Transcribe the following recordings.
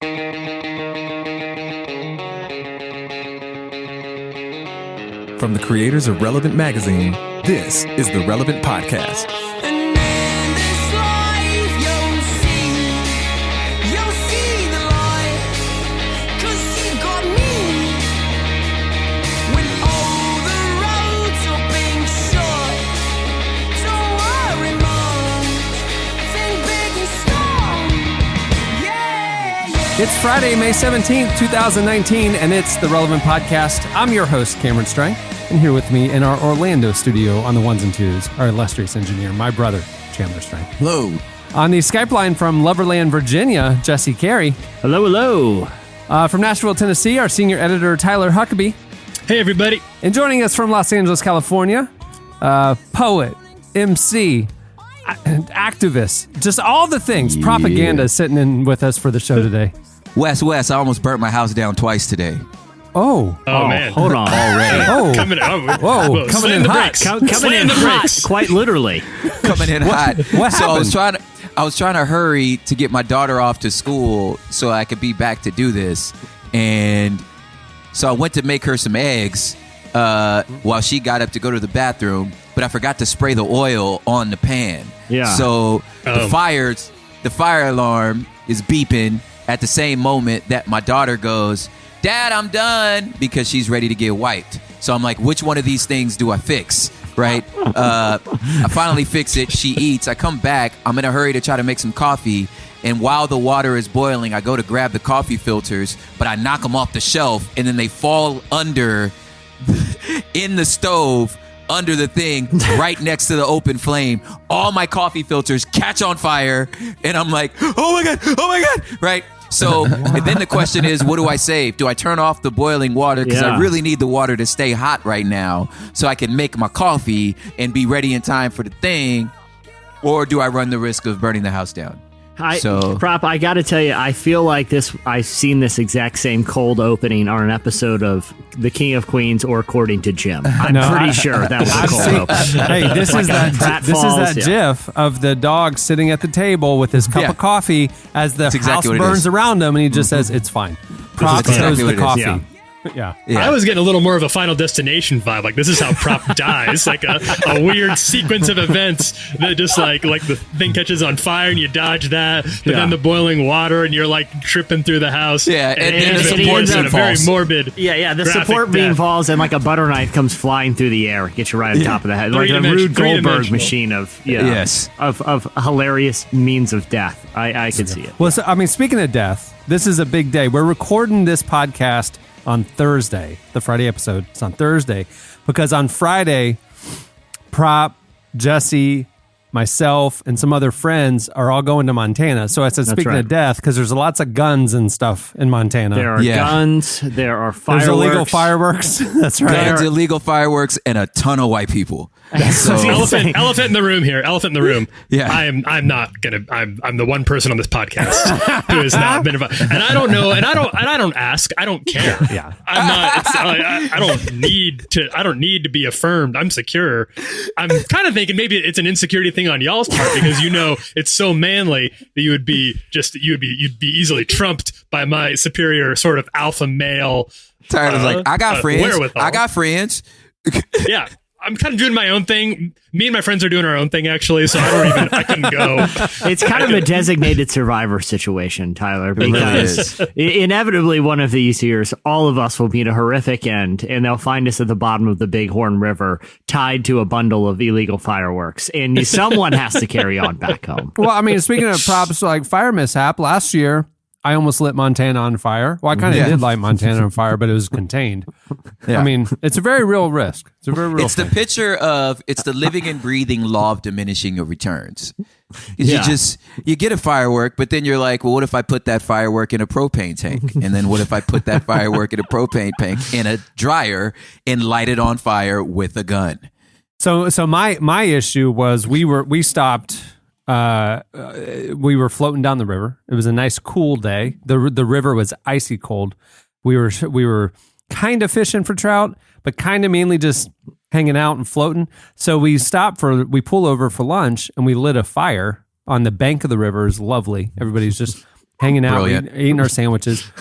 From the creators of Relevant Magazine, this is the Relevant Podcast. And in this life you'll see the light, 'cause you got me. When all the roads are being shut, don't worry much, think big and strong. Yeah. It's Friday, May 17th, 2019, and it's the Relevant Podcast. I'm your host, Cameron Strang, and here with me in our Orlando studio on the ones and twos, our illustrious engineer, my brother, Chandler Strang. Hello. On the Skype line from Loverland, Virginia, Jesse Carey. Hello, hello. From Nashville, Tennessee, our senior editor, Tyler Huckabee. Hey, everybody. And joining us from Los Angeles, California, poet, MC, activist, just all the things, propaganda sitting in with us for the show today. Wes, I almost burnt my house down twice today. Oh, man. Hold on. Already. oh, Coming in hot. Coming in hot, quite literally. Coming in hot. What So happened? I was trying to hurry to get my daughter off to school so I could be back to do this. And so I went to make her some eggs while she got up to go to the bathroom, but I forgot to spray the oil on the pan. Yeah. So the fire alarm is beeping at the same moment that my daughter goes, "Dad, I'm done," because she's ready to get wiped. So I'm like, which one of these things do I fix? Right? I finally fix it. She eats. I come back. I'm in a hurry to try to make some coffee. And while the water is boiling, I go to grab the coffee filters, but I knock them off the shelf, and then they fall under in the stove, under the thing, right next to the open flame. All my coffee filters catch on fire, and I'm like, oh my God, right? So and then the question is, what do I save? Do I turn off the boiling water? Because I really need the water to stay hot right now so I can make my coffee and be ready in time for the thing. Or do I run the risk of burning the house down? Prop, I got to tell you, I feel like I've seen this exact same cold opening on an episode of The King of Queens or According to Jim. I'm pretty sure that was a cold opening. Hey, this is that GIF of the dog sitting at the table with his cup of coffee as the house burns around him, and he just says, "It's fine." Prop shows the coffee. Yeah. I was getting a little more of a Final Destination vibe. Like, this is how Prop dies. Like a weird sequence of events that just like the thing catches on fire and you dodge that, but then the boiling water and you're like tripping through the house. Yeah, and the support beam very morbid. Yeah, the support beam falls and like a butter knife comes flying through the air, gets you right on top of the head. Like a Rube Goldberg machine of hilarious means of death. I could see it. Well, so, I mean, speaking of death, this is a big day. We're recording this podcast on Thursday. The Friday episode is on Thursday because on Friday, Prop, Jesse, myself, and some other friends are all going to Montana. So I said, speaking of death, because there's lots of guns and stuff in Montana. There are guns. There are fireworks. There's illegal fireworks. That's right. There's illegal fireworks and a ton of white people. So, elephant in the room here. Elephant in the room. Yeah. I'm the one person on this podcast who has not been invited. And I don't know. And I don't ask. I don't care. Yeah. I'm not. I don't need to be affirmed. I'm secure. I'm kind of thinking maybe it's an insecurity thing on y'all's part because it's so manly that you'd be easily trumped by my superior sort of alpha male. Tyler's like, I got friends. Wherewithal. I got friends. Yeah. I'm kind of doing my own thing. Me and my friends are doing our own thing, actually, so I couldn't go. It's kind of a designated survivor situation, Tyler, because inevitably one of these years, all of us will be in a horrific end, and they'll find us at the bottom of the Bighorn River, tied to a bundle of illegal fireworks, and someone has to carry on back home. Well, I mean, speaking of props, like fire mishap, last year, I almost lit Montana on fire. Well, I kind of did light Montana on fire, but it was contained. Yeah. I mean, it's a very real risk. It's a very real thing. The picture of, it's the living and breathing law of diminishing of returns. You get a firework, but then you're like, well, what if I put that firework in a propane tank? And then what if I put that firework in a propane tank in a dryer and light it on fire with a gun? So my issue was we stopped. We were floating down the river. It was a nice cool day. The river was icy cold. We were kind of fishing for trout, but kind of mainly just hanging out and floating. So we pull over for lunch and we lit a fire on the bank of the river. It's lovely. Everybody's just hanging out, Brilliant. eating our sandwiches.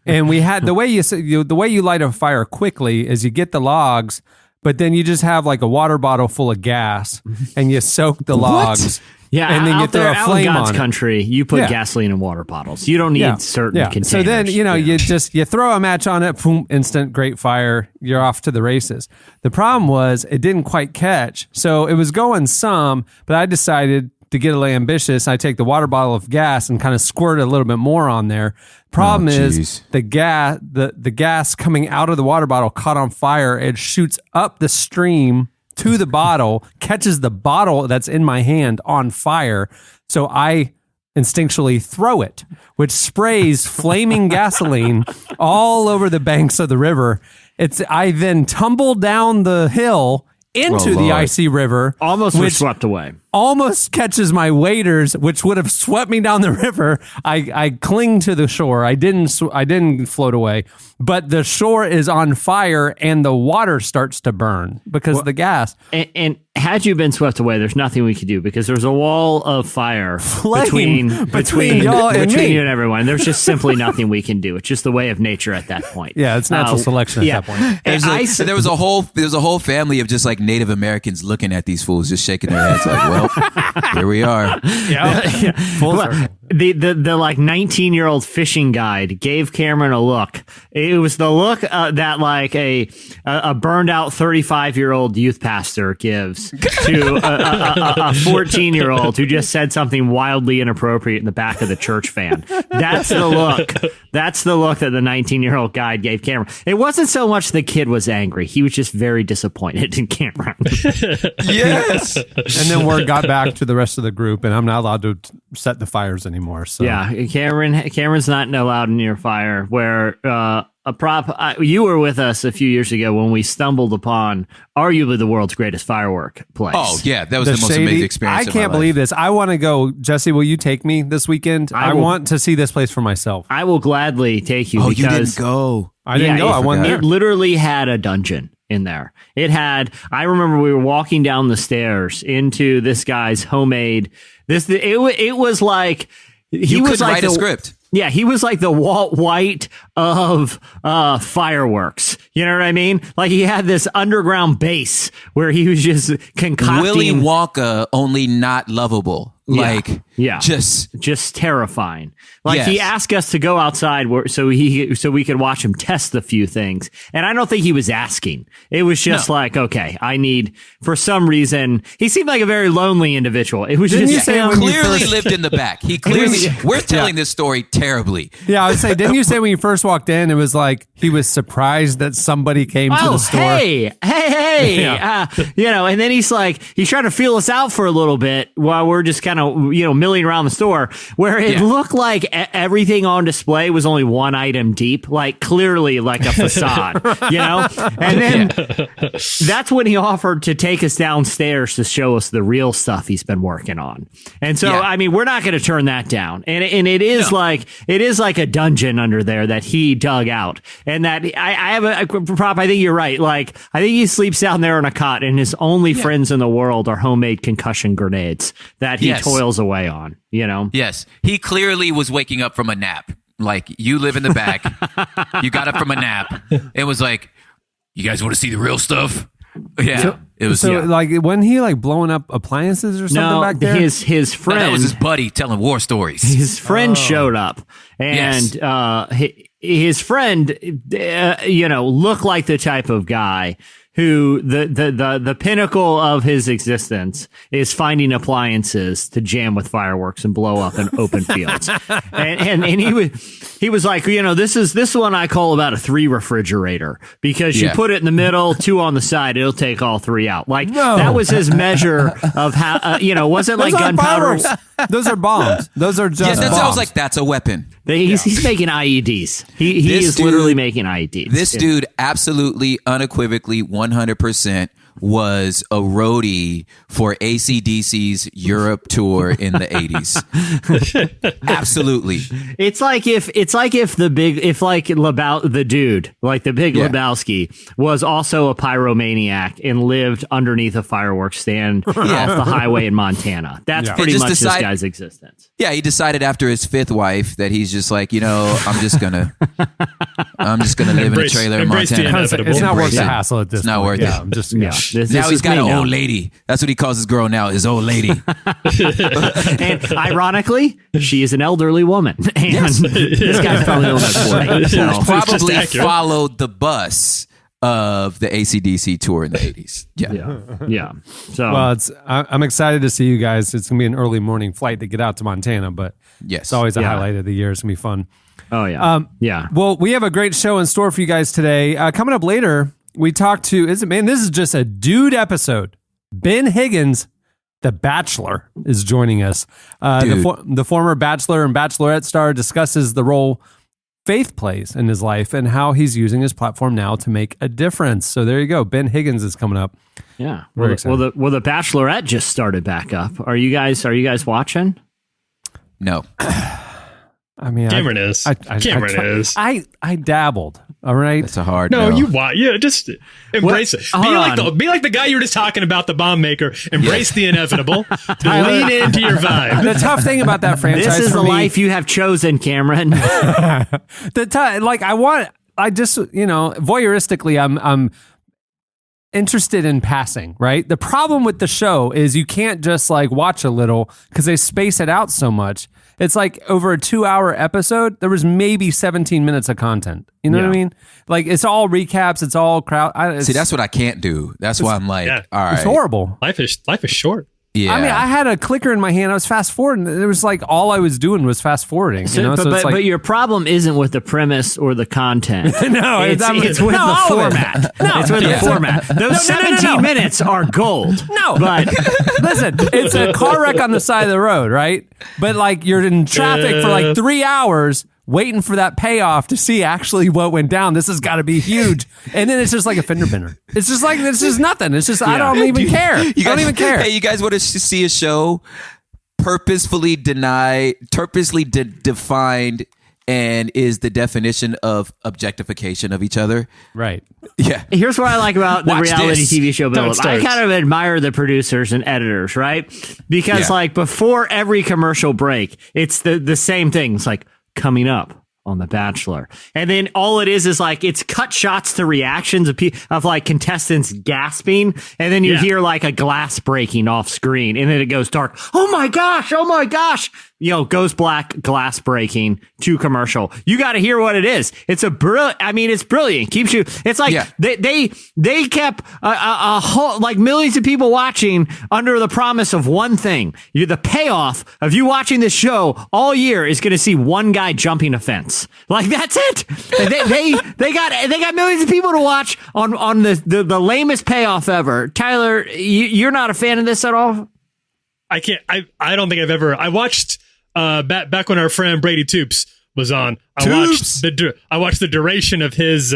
And we had the way you light a fire quickly is you get the logs, but then you just have like a water bottle full of gas and you soak the logs. Yeah, and then you throw a flame out in God's on it. country, you put gasoline in water bottles. You don't need certain containers. So then, you throw a match on it, boom, instant, great fire. You're off to the races. The problem was it didn't quite catch. So it was going some, but I decided to get a little ambitious. I take the water bottle of gas and kind of squirt a little bit more on there. Problem is the gas coming out of the water bottle caught on fire. It shoots up the stream to the bottle, catches the bottle that's in my hand on fire. So I instinctually throw it, which sprays flaming gasoline all over the banks of the river. I then tumble down the hill into the icy river. Almost was swept away. Almost catches my waders, which would have swept me down the river. I cling to the shore. I didn't float away, but the shore is on fire and the water starts to burn because of the gas. And had you been swept away, there's nothing we could do because there's a wall of fire between y'all and me. you and everyone. There's just simply nothing we can do. It's just the way of nature at that point. Yeah, it's natural selection at that point. There was a whole family of just like Native Americans looking at these fools, just shaking their heads like, well, here we are. Full circle. The like 19-year-old fishing guide gave Cameron a look. It was the look that like a burned out 35-year-old youth pastor gives to a 14-year-old who just said something wildly inappropriate in the back of the church van. That's the look. That's the look that the 19-year-old guide gave Cameron. It wasn't so much the kid was angry. He was just very disappointed in Cameron. Yes. And then word got back to the rest of the group, and I'm not allowed to set the fires anymore. So yeah, Cameron's not allowed near fire. Where you were with us a few years ago when we stumbled upon arguably the world's greatest firework place. Oh yeah, that was the most amazing experience. I can't believe this. I want to go. Jesse, will you take me this weekend? I want to see this place for myself. I will gladly take you. Oh, because you didn't go. I didn't go. I wasn't there. It literally had a dungeon in there. I remember we were walking down the stairs into this guy's homemade. It was like he was like write a script. Yeah, he was like the Walt White of fireworks. You know what I mean? Like he had this underground base where he was just concocting. Willy Wonka, only not lovable. Just terrifying. Like he asked us to go outside so we could watch him test a few things. And I don't think he was asking. It was just like, okay, I need, for some reason, he seemed like a very lonely individual. It was Didn't just you say He when you clearly first- lived in the back. He clearly. We're telling this story terribly. Yeah, I would say, didn't you say when you first walked in, it was like he was surprised that somebody came to the store? Hey. Yeah. And then he's trying to feel us out for a little bit while we're just kind of, milling around the store where it looked like everything on display was only one item deep, like clearly like a facade, And then that's when he offered to take us downstairs to show us the real stuff he's been working on. And so, I mean, we're not going to turn that down. And it is like a dungeon under there that he dug out. And that I have a prop. I think you're right. Like, I think he sleeps down there on a cot and his only friends in the world are homemade concussion grenades that he toils away on, Yes. He clearly was waking up from a nap. Like, you live in the back. You got up from a nap. It was like, you guys want to see the real stuff? Yeah. Like, wasn't he like blowing up appliances or something back there? His friend. No, that was his buddy telling war stories. His friend showed up, and his friend, looked like the type of guy who the pinnacle of his existence is finding appliances to jam with fireworks and blow up in open fields. And he was like, this one I call about a 3 refrigerator because you put it in the middle, 2 on the side, it'll take all 3 out. That was his measure of how, wasn't like gunpowder. Those are bombs. Those are just bombs. I was like, that's a weapon. He's making IEDs. He is literally making IEDs. This dude absolutely, unequivocally, 100% was a roadie for AC/DC's Europe tour in the 80s. Absolutely. It's like if the dude, like the Big Yeah. Lebowski, was also a pyromaniac and lived underneath a fireworks stand off the highway in Montana. That's Yeah. pretty And much just this decide- guy's existence. Yeah, he decided after his 5th wife that he's just like, I'm just gonna live in a trailer in Embrace the Montana. inevitable. It's not worth Embrace the it. hassle at this It's not point. worth Yeah, it. I'm just Yeah. Now he's got an old lady. That's what he calls his girl now, his old lady. And ironically, she is an elderly woman. And this guy's probably only 40. So. Probably just accurate. followed the bus of the AC/DC tour in the 80s. Yeah. So Well, I'm excited to see you guys. It's gonna be an early morning flight to get out to Montana, but Yes. it's always a Yeah. highlight of the year. It's gonna be fun. oh yeah. Yeah. Well, we have a great show in store for you guys today. Coming up later, we talked to this is just a dude episode. Ben Higgins, the Bachelor, is joining us. The former Bachelor and Bachelorette star discusses the role faith plays in his life and how he's using his platform now to make a difference. So there you go. Ben Higgins is coming up. Yeah. Very Well, the Bachelorette just started back up. Are you guys watching? No. I mean, Cameron is. Cameron is. I dabbled. All right. That's a hard No, no. you watch. Yeah, just embrace it. Be like the guy you were just talking about, the bomb maker. Embrace the inevitable. Lean into your vibe. The tough thing about that franchise, This is for the me, life you have chosen, Cameron. voyeuristically, I'm interested in passing, right? The problem with the show is you can't just like watch a little because they space it out so much. It's like over a 2-hour episode, there was maybe 17 minutes of content. You know what I mean? Like it's all recaps, it's all crowd. See, that's what I can't do. That's why I'm like, yeah. all right. It's horrible. Life is short. Yeah. I mean, I had a clicker in my hand. I was fast forwarding. It was like all I was doing was fast forwarding. So, So it's like, but your problem isn't with the premise or the content. No, it's with no, the all of it. format. No. It's with Yeah. the format. Those No. 17 minutes are gold. No, But listen, it's a car wreck on the side of the road, right? But like you're in traffic for like 3 hours waiting for that payoff to see actually what went down. This has got to be huge. And then it's just like a fender bender. It's just like, it's just nothing. It's just, I don't even care. I don't even care. Hey, you guys want to see a show purposely defined and is the definition of objectification of each other? Right. Yeah. here's what I like about the Watch reality this. TV show build. I starts. kind of admire the producers and editors, right? Because Yeah. like before every commercial break, it's the same thing. It's like coming up on The Bachelor. And then all it is like it's cut shots to reactions of like contestants gasping. And then you Yeah. hear like a glass breaking off screen and then it goes dark. Oh my gosh. Goes black, glass breaking to commercial. You got to hear what it is. It's it's brilliant. Keeps you, it's like Yeah. they kept a whole, like millions of people watching under the promise of one thing. The payoff of you watching this show all year is going to see one guy jumping a fence. Like that's it. They got millions of people to watch on the lamest payoff ever. Tyler, you're not a fan of this at all? I can't. I don't think I've ever. I watched back when our friend Brady Toops was on. I watched the duration of his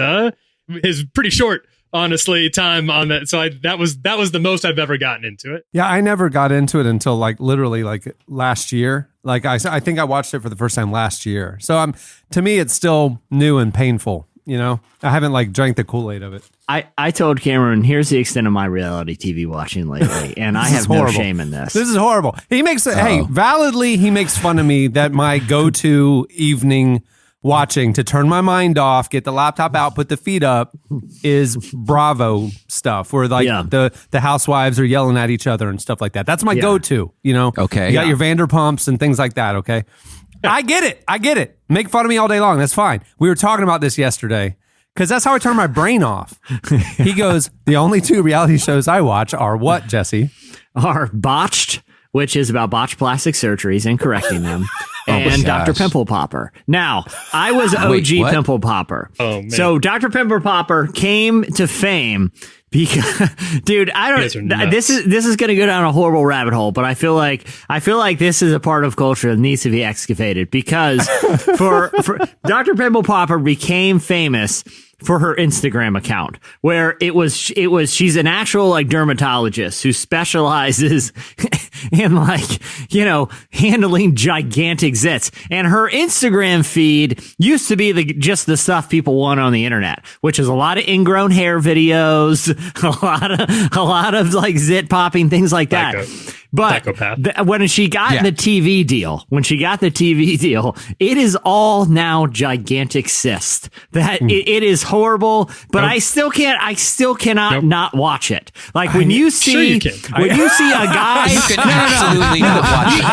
pretty short, honestly, time on that. So that was the most I've ever gotten into it. Yeah, I never got into it until like literally like last year. Like I think I watched it for the first time last year. So to me, it's still new and painful. You know, I haven't like drank the Kool-Aid of it. I told Cameron, here's the extent of my reality TV watching lately, and I have no horrible. shame in this. This is horrible. He makes validly he makes fun of me that my go-to evening watching to turn my mind off, get the laptop out, put the feet up is Bravo stuff where like the housewives are yelling at each other and stuff like that. That's my go-to, you know. Okay. You got your Vanderpumps and things like that, okay? I get it. Make fun of me all day long. That's fine. We were talking about this yesterday. Because that's how I turn my brain off. He goes, the only 2 reality shows I watch are what, Jesse? Are Botched, which is about botched plastic surgeries and correcting them, and Dr. Pimple Popper. Now, I was OG what? Pimple Popper. Oh, man. So Dr. Pimple Popper came to fame because, dude, I guys are don't. nuts. This is going to go down a horrible rabbit hole, but I feel like this is a part of culture that needs to be excavated because for Dr. Pimple Popper became famous for her Instagram account, where it was she's an actual like dermatologist who specializes in like, you know, handling gigantic zits. And her Instagram feed used to be just the stuff people want on the internet, which is a lot of ingrown hair videos, a lot of like zit popping, things like that. But when she got the TV deal, it is all now gigantic cyst. That it is horrible, but I still cannot not watch it. Like when you see a guy, You can absolutely not watch it.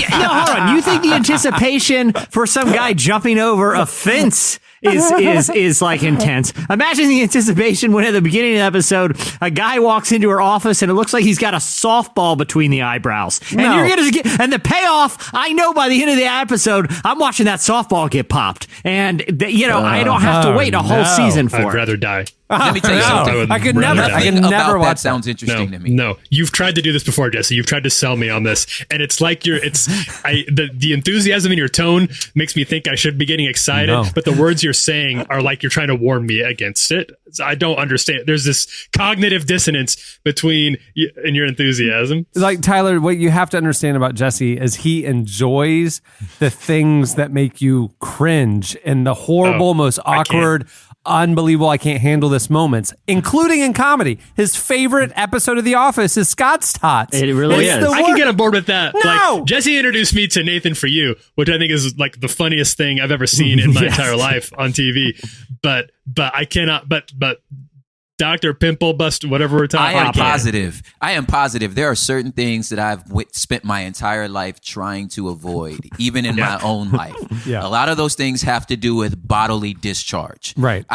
hold on. You think the anticipation for some guy jumping over a fence is like intense. Imagine the anticipation when at the beginning of the episode, a guy walks into her office and it looks like he's got a softball between the eyebrows. And you're going to get, and the payoff, I know by the end of the episode, I'm watching that softball get popped. And, I don't have to wait a whole season for it. I'd rather die. Let me tell you something. I could never watch that. Sounds interesting to me. No, you've tried to do this before, Jesse. You've tried to sell me on this, and it's like the enthusiasm in your tone makes me think I should be getting excited, but the words you're saying are like you're trying to warn me against it. I don't understand. There's this cognitive dissonance between you and your enthusiasm. Like, Tyler, what you have to understand about Jesse is he enjoys the things that make you cringe and the horrible, most awkward, unbelievable, I can't handle this moments, including in comedy. His favorite episode of The Office is Scott's Tots. It really is. I can get on board with that. No! Like, Jesse introduced me to Nathan For You, which I think is like the funniest thing I've ever seen in my entire life on TV. But I cannot. But Dr. Pimple Bust, whatever we're talking about. I am positive. There are certain things that I've spent my entire life trying to avoid, even in my own life. Yeah. A lot of those things have to do with bodily discharge. Right.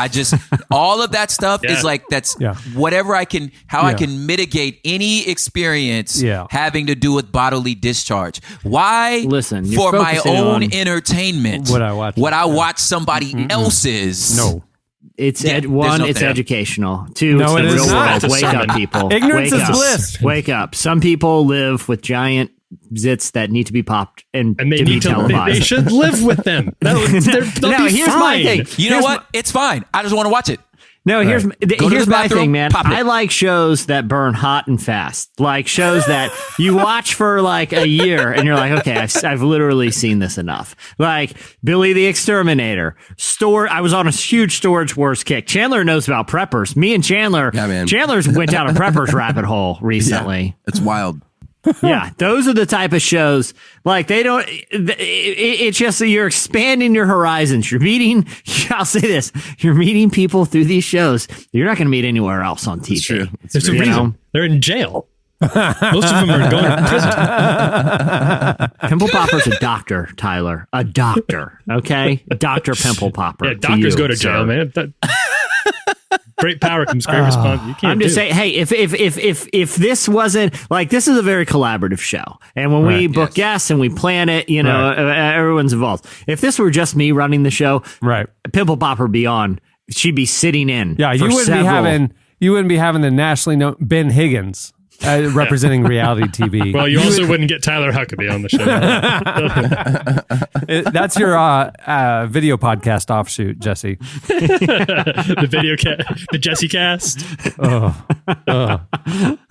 All of that stuff is like, whatever I can mitigate any experience having to do with bodily discharge. Why? Listen, for my own entertainment, would I watch somebody else's? No. It's educational. Two, no, it's it is not. Wake up, people. Ignorance Wake is up. bliss. Wake up. Some people live with giant zits that need to be popped and they to be need to. televised. They should live with them. They'll be here's fine. my thing. You know what? It's fine. I just want to watch it. No, here's my thing, man. pop it. I like shows that burn hot and fast. Like shows that you watch for like a year and you're like, okay, I've literally seen this enough. Like Billy the Exterminator. I was on a huge Storage Wars kick. Chandler knows about preppers. Me and Chandler. Yeah, man. Chandler's went down a preppers rabbit hole recently. Yeah, it's wild. Yeah, those are the type of shows like they don't. It's just that you're expanding your horizons. You're meeting. I'll say this: you're meeting people through these shows you're not going to meet anywhere else on TV. It's true. There's a reason they're in jail. Most of them are going to prison. Pimple Popper's a doctor, Tyler. A doctor. Okay, Dr. Pimple Popper. Yeah, doctors go to jail, man. Great power comes great response. You can't. I'm just saying, hey, if this wasn't like, this is a very collaborative show, and when we book guests and we plan it, everyone's involved. If this were just me running the show, Pimple Popper would be on. She'd be sitting in. Yeah, you wouldn't be having the nationally known Ben Higgins representing reality TV. Well, you also wouldn't get Tyler Huckabee on the show. That's your video podcast offshoot, Jesse. The Jesse cast. It's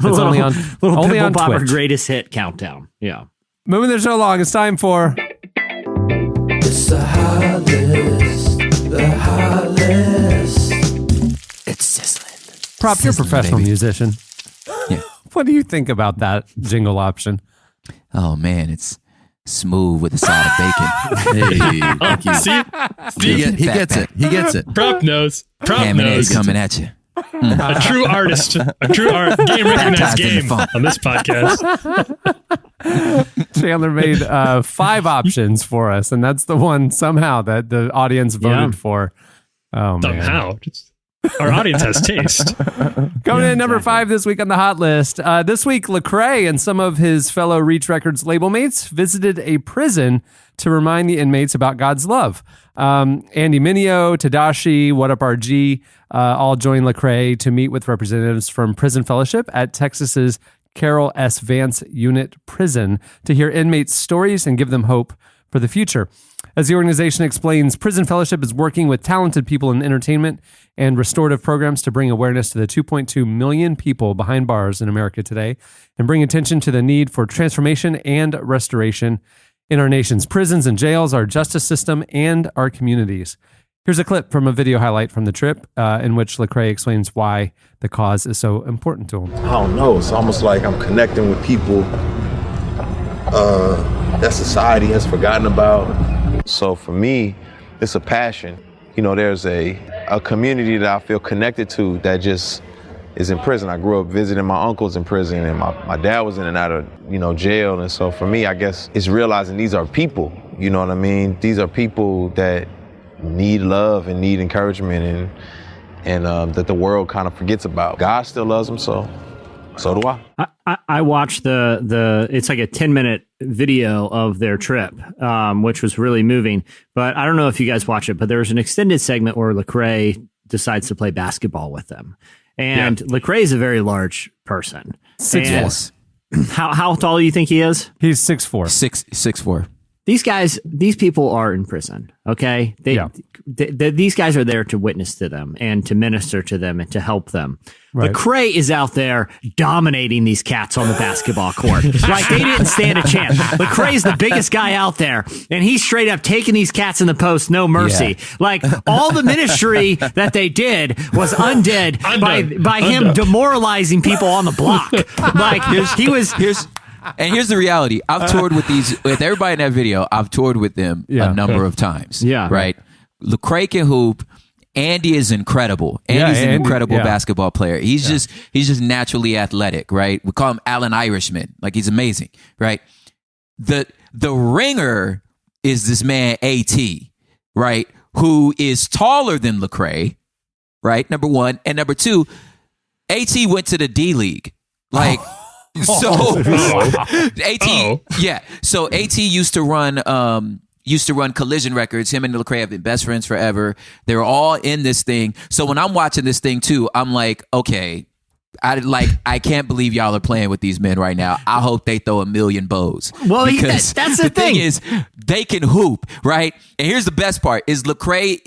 only on Pimple Popper Twitch. greatest hit countdown. Yeah. Moving the show along, it's time for It's the hot list. The hot list. It's sizzling. Prop. You're a professional baby. musician. Yeah. What do you think about that jingle option? Oh man, it's smooth with a side of bacon. Hey, thank you. See? He gets it. He gets it. Prop knows. Ham and eggs coming at you. A true artist. A true game recognized Baptized in the game funk. on this podcast. Chandler made 5 options for us, and that's the one somehow that the audience voted for. Oh, man. Somehow. Our audience has taste. Coming in at number 5 this week on the hot list. This week, Lecrae and some of his fellow Reach Records label mates visited a prison to remind the inmates about God's love. Andy Mineo, Tadashi, What Up RG, all joined Lecrae to meet with representatives from Prison Fellowship at Texas's Carroll S. Vance Unit Prison to hear inmates' stories and give them hope for the future. As the organization explains, Prison Fellowship is working with talented people in entertainment and restorative programs to bring awareness to the 2.2 million people behind bars in America today and bring attention to the need for transformation and restoration in our nation's prisons and jails, our justice system, and our communities. Here's a clip from a video highlight from the trip in which Lecrae explains why the cause is so important to him. I don't know. It's almost like I'm connecting with people that society has forgotten about. So for me, it's a passion. You know, there's a community that I feel connected to that just is in prison. I grew up visiting my uncles in prison, and my dad was in and out of, jail. And so for me, I guess it's realizing these are people, you know what I mean? These are people that need love and need encouragement and that the world kind of forgets about. God still loves them, so do I. I watched it's like a 10-minute video of their trip, which was really moving. But I don't know if you guys watch it, but there was an extended segment where Lecrae decides to play basketball with them. And Lecrae is a very large person. 6'4". How tall do you think he is? He's 6'4". 6'4". These people are in prison, okay? These guys are there to witness to them and to minister to them and to help them. Right. Lecrae is out there dominating these cats on the basketball court. Like, they didn't stand a chance. Lecrae's the biggest guy out there, and he's straight up taking these cats in the post, no mercy. Yeah. Like, all the ministry that they did was undid by him demoralizing people on the block. Like, Here's the reality. I've toured with everybody in that video. I've toured with them a number of times. Yeah. Right. Lecrae can hoop. Andy is incredible. Andy's an incredible basketball player. He's just naturally athletic, right? We call him Allen Irishman. Like, he's amazing, right? The ringer is this man AT, right? Who is taller than Lecrae, right? Number one. And number two, AT went to the D League. Like, so AT used to run Collision Records. Him and Lecrae have been best friends forever. They're all in this thing. So when I'm watching this thing too, I'm like, okay, I can't believe y'all are playing with these men right now. I hope they throw a million bows. Well, that's the thing is, they can hoop, right? And here's the best part: is Lecrae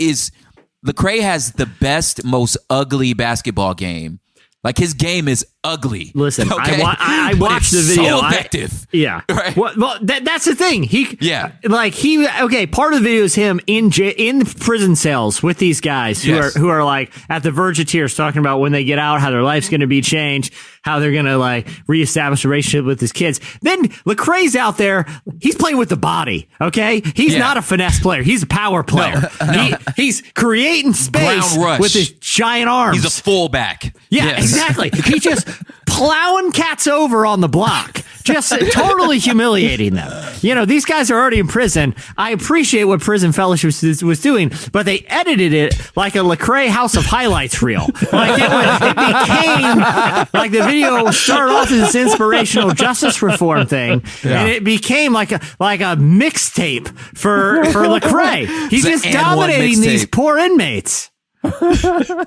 has the best, most ugly basketball game. Like, his game is ugly. Listen, okay? I watched the video. So effective. Right. Well, that's the thing. Part of the video is him in prison cells with these guys who are like at the verge of tears, talking about when they get out, how their life's going to be changed, how they're going to like reestablish a relationship with his kids. Then Lecrae's out there. He's playing with the body. Okay, he's not a finesse player. He's a power player. No. He's creating space with his giant arms. He's a fullback. Yeah, exactly. He's just plowing cats over on the block, just totally humiliating them. These guys are already in prison. I appreciate what Prison Fellowship was doing, but they edited it like a Lecrae House of Highlights reel. Like, it became like the video started off as this inspirational justice reform thing, and it became like a mixtape for Lecrae. He's just dominating these poor inmates.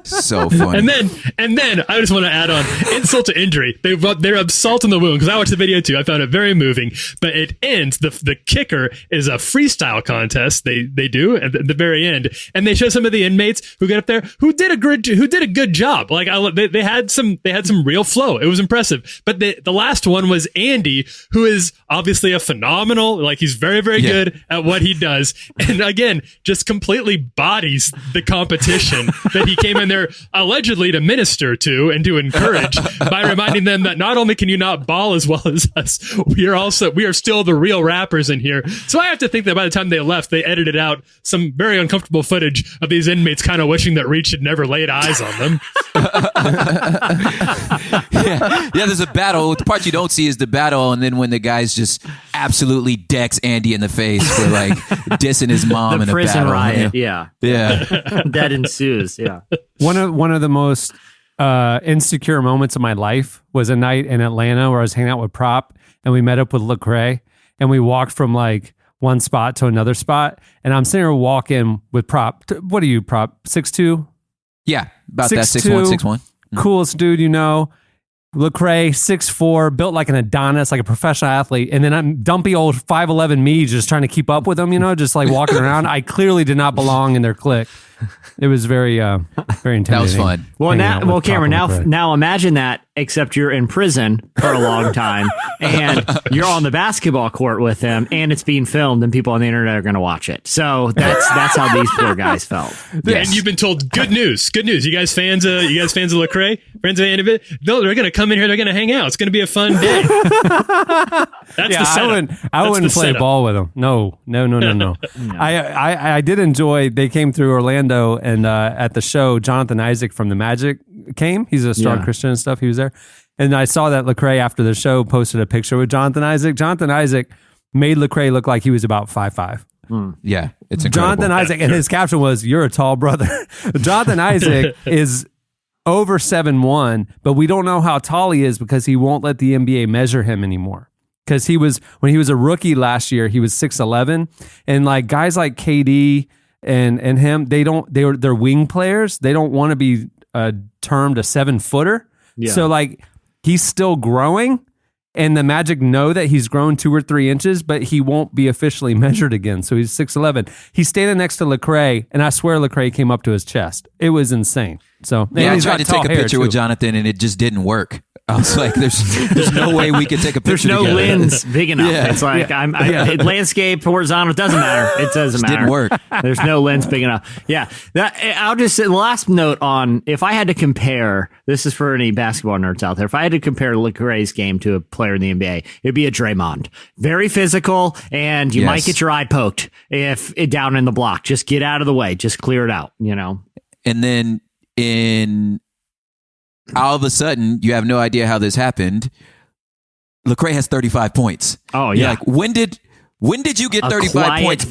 So funny. And then I just want to add on insult to injury. They're salt in the wound, because I watched the video too. I found it very moving. But it ends. The kicker is a freestyle contest. They do at the very end, and they show some of the inmates who get up there who did a good job. Like, they had some real flow. It was impressive. But the last one was Andy, who is obviously a phenomenal. Like, he's very, very good at what he does, and again, just completely bodies the competition that he came in there allegedly to minister to and to encourage by reminding them that not only can you not ball as well as us, we are still the real rappers in here. So I have to think that by the time they left, they edited out some very uncomfortable footage of these inmates kind of wishing that Reach had never laid eyes on them. There's a battle. The part you don't see is the battle, and then when the guys just absolutely decks Andy in the face for like dissing his mom in a prison battle. riot. Yeah. That ensues. Yeah. One of the most insecure moments of my life was a night in Atlanta where I was hanging out with Prop, and we met up with Lecrae, and we walked from like one spot to another spot, and I'm sitting there walking with Prop. What are you, Prop? 6'2"? Yeah, about that 6'1", 6'1". Coolest dude, Lecrae, 6'4", built like an Adonis, like a professional athlete. And then I'm dumpy old 5'11" me just trying to keep up with them, just like walking around. I clearly did not belong in their clique. It was very intimidating. That was fun. Well, Cameron, now imagine that, except you're in prison for a long time and you're on the basketball court with them and it's being filmed and people on the internet are going to watch it. So that's how these poor guys felt. Yes. And you've been told good news. Good news. You guys fans of Lecrae? Friends of Annabelle? No, they're going to come in here. They're going to hang out. It's going to be a fun day. That's the setup. I wouldn't play ball with them. No. I did enjoy, they came through Orlando and at the show, Jonathan Isaac from the Magic came. He's a strong Christian and stuff. He was there. And I saw that Lecrae after the show posted a picture with Jonathan Isaac. Jonathan Isaac made Lecrae look like he was about 5'5". Yeah, it's incredible. Jonathan Isaac, and his caption was, "You're a tall brother." Jonathan Isaac is over 7'1", but we don't know how tall he is because he won't let the NBA measure him anymore. Because when he was a rookie last year, he was 6'11", and like guys like KD and him, they're wing players. They don't want to be termed a 7-footer. Yeah. So like he's still growing, and the Magic know that he's grown 2 or 3 inches, but he won't be officially measured again. So he's 6'11". He's standing next to Lecrae, and I swear Lecrae came up to his chest. It was insane. So I tried to take a picture with Jonathan, and it just didn't work. I was like, there's no way we could take a picture. There's no together. lens big enough. Yeah. It's like landscape, horizontal, it doesn't matter. It doesn't matter. Didn't work. There's no lens big enough. Yeah. I'll just say the last note on, if I had to compare, this is for any basketball nerds out there, if I had to compare Lecrae's game to a player in the NBA, it'd be a Draymond. Very physical, and you might get your eye poked if down in the block. Just get out of the way. Just clear it out, And then all of a sudden, you have no idea how this happened. Lecrae has 35 points. Oh, yeah. You're like, when did you get 35 points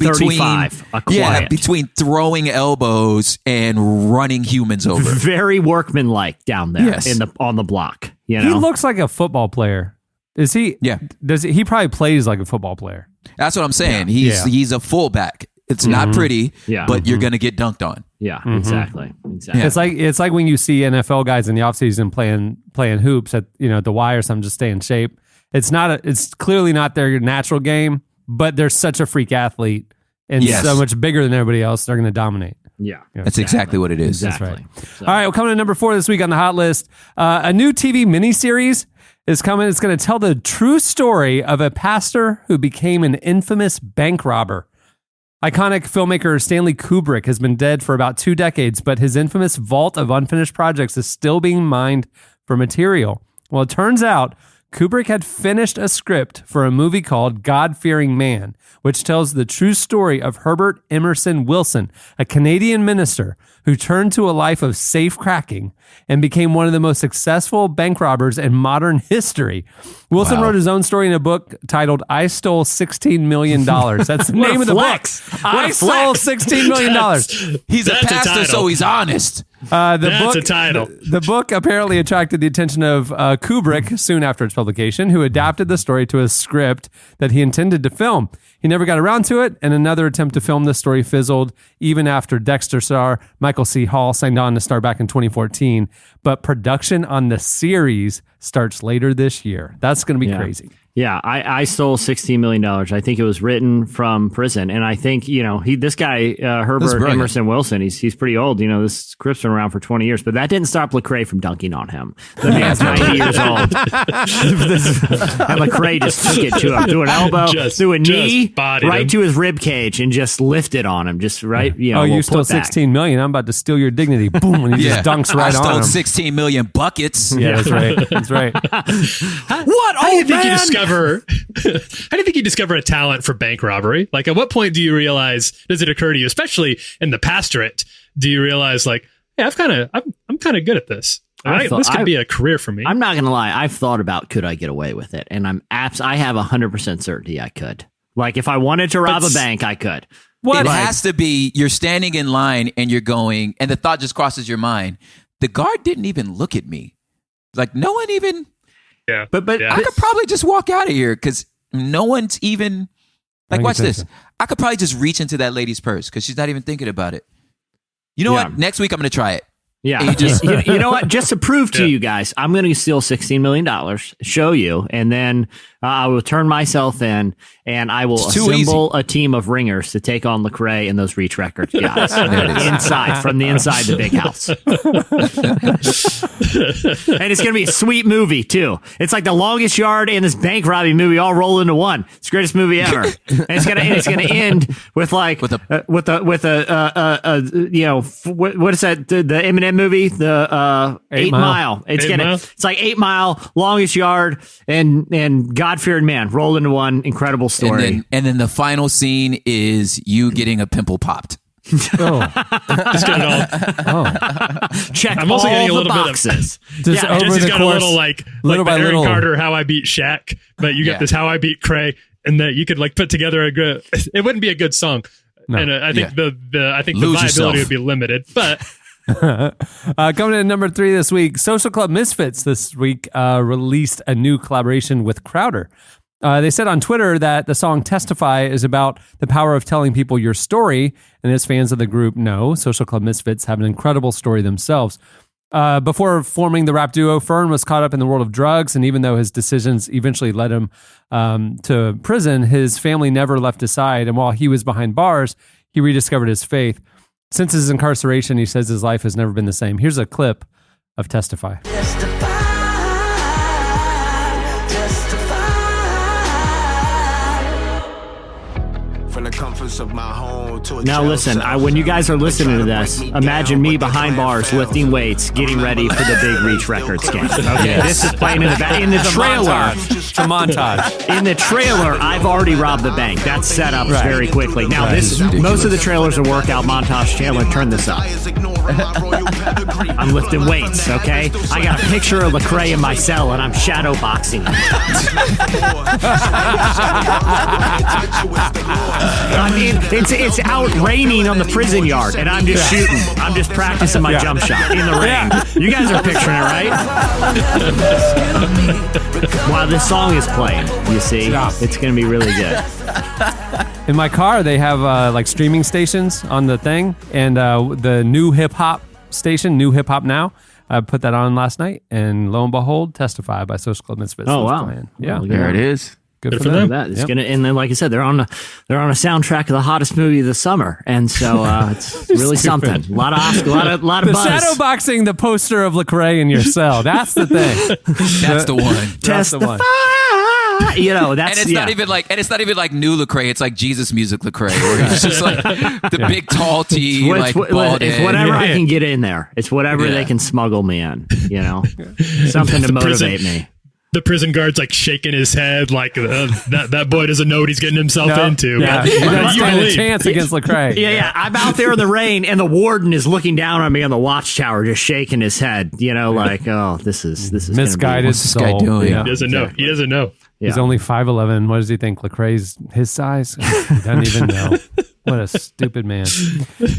between throwing elbows and running humans over? Very workmanlike down there on the block. He looks like a football player. Is he? Yeah. He probably plays like a football player. That's what I'm saying. He's a fullback. It's not pretty, but you're going to get dunked on. Yeah, exactly. Yeah. It's like when you see NFL guys in the offseason playing hoops at the Y or something, just stay in shape. It's clearly not their natural game, but they're such a freak athlete and so much bigger than everybody else. They're going to dominate. Yeah, that's exactly what it is. Exactly. That's right. So. All right, we're coming to number 4 this week on the hot list. A new TV miniseries is coming. It's going to tell the true story of a pastor who became an infamous bank robber. Iconic filmmaker Stanley Kubrick has been dead for about 2 decades, but his infamous vault of unfinished projects is still being mined for material. Well, it turns out Kubrick had finished a script for a movie called God-Fearing Man, which tells the true story of Herbert Emerson Wilson, a Canadian minister who turned to a life of safe cracking and became one of the most successful bank robbers in modern history. Wilson wrote his own story in a book titled I Stole $16 Million. That's the name of the book. I stole $16 million. He's a pastor, so he's honest. That's a title. The book apparently attracted the attention of Kubrick soon after its publication, who adapted the story to a script that he intended to film. He never got around to it, and another attempt to film the story fizzled even after Dexter star Michael C. Hall signed on to star back in 2014. But production on the series starts later this year. That's going to be crazy. Yeah, I stole $16 million. I think it was written from prison. And I think, this guy, Herbert Emerson Wilson, he's pretty old. This script's been around for 20 years, but that didn't stop Lecrae from dunking on him. The man's 90 years old. And Lecrae just took it to him, threw an elbow, threw a knee right to his rib cage and just lifted on him. Just right, you stole $16 million. I'm about to steal your dignity. Boom, and he just dunks right on him. I stole 16 million buckets. Yeah, that's right. That's right. What? How do you think you discover? How do you think you discover a talent for bank robbery? Like, at what point do you realize? Does it occur to you, especially in the pastorate? Do you realize, like, hey, I'm kind of good at this. This could be a career for me. I'm not gonna lie. I've thought about could I get away with it, and I have 100% certainty I could. Like, if I wanted to rob a bank, I could. It has to be you're standing in line and you're going, and the thought just crosses your mind. The guard didn't even look at me. Like, no one even. Yeah, but I could probably just walk out of here because no one's even like. Watch this. So. I could probably just reach into that lady's purse because she's not even thinking about it. You know what? Next week I'm going to try it. Yeah. And You know what? Just to prove to you guys, I'm going to steal $16 million, show you, and then I will turn myself in and I will assemble a team of ringers to take on Lecrae and those Reach Records guys. From the inside the big house. And it's going to be a sweet movie, too. It's like The Longest Yard and this bank robbing movie all roll into one. It's the greatest movie ever. And it's going to end with like, what is that? The Eminem movie, the 8 Mile. It's like 8 Mile, Longest Yard, and God-fearing man rolled into one incredible story. And then the final scene is you getting a pimple popped. Just get it all. Check I'm also all getting a the little boxes. Just over Jesse's the got course, a little like little by the Aaron little. Carter How I Beat Shaq, but you got this How I Beat Cray, and that you could like put together a good. It wouldn't be a good song, and I think the viability would be limited, but. Coming in at number 3 this week, Social Club Misfits this week released a new collaboration with Crowder. They said on Twitter that the song Testify is about the power of telling people your story, and as fans of the group know, Social Club Misfits have an incredible story themselves. Before forming the rap duo, Fern was caught up in the world of drugs, and even though his decisions eventually led him to prison, his family never left his side, and while he was behind bars, he rediscovered his faith. Since his incarceration, he says his life has never been the same. Here's a clip of Testify. From the comforts of my home to a Now listen, when you guys are listening to this, imagine me behind bars lifting weights, getting ready for the big Reach Records game. Okay, this is playing in the back. In the trailer, It's a montage. in the trailer, I've already robbed the bank. That's set up very quickly. Now most of the trailers are workout montage. Chandler, turn this up. I'm lifting weights. Okay, I got a picture of Lecrae in my cell, and I'm shadow boxing him. I mean, it's out raining on the prison yard, and I'm just shooting. I'm just practicing my jump shot in the rain. You guys are picturing it, right? While this song is playing, you see, it's going to be really good. In my car, they have like streaming stations on the thing, and the new hip hop station, New Hip Hop Now, I put that on last night, and lo and behold, Testify by Social Club Misfits. Oh, wow. Playing. Yeah, Well, There it is. good for them. That is gonna, and then like I said, they're on a soundtrack of the hottest movie of the summer, and so it's really something. A lot of Oscar, a lot of The buzz. shadow boxing the poster of Lecrae in your cell. That's the thing. That's the one. That's the one. You know, that's And it's not even like new Lecrae. It's like Jesus music Lecrae, where he's just like the big tall tee, like bald it's head. whatever I can get in there. It's whatever they can smuggle me in. You know, something to motivate me. The prison guard's like shaking his head, like that boy doesn't know what he's getting himself into. Yeah, But he doesn't you stand a believe. chance against Lecrae. Yeah. I'm out there in the rain, and the warden is looking down on me on the watchtower, just shaking his head. You know, like, oh, this is Misguided What's this guy soul. doing? Yeah. He doesn't know. He doesn't know. He's only 5'11". What does he think? Lecrae's his size? He doesn't even know. What a stupid man.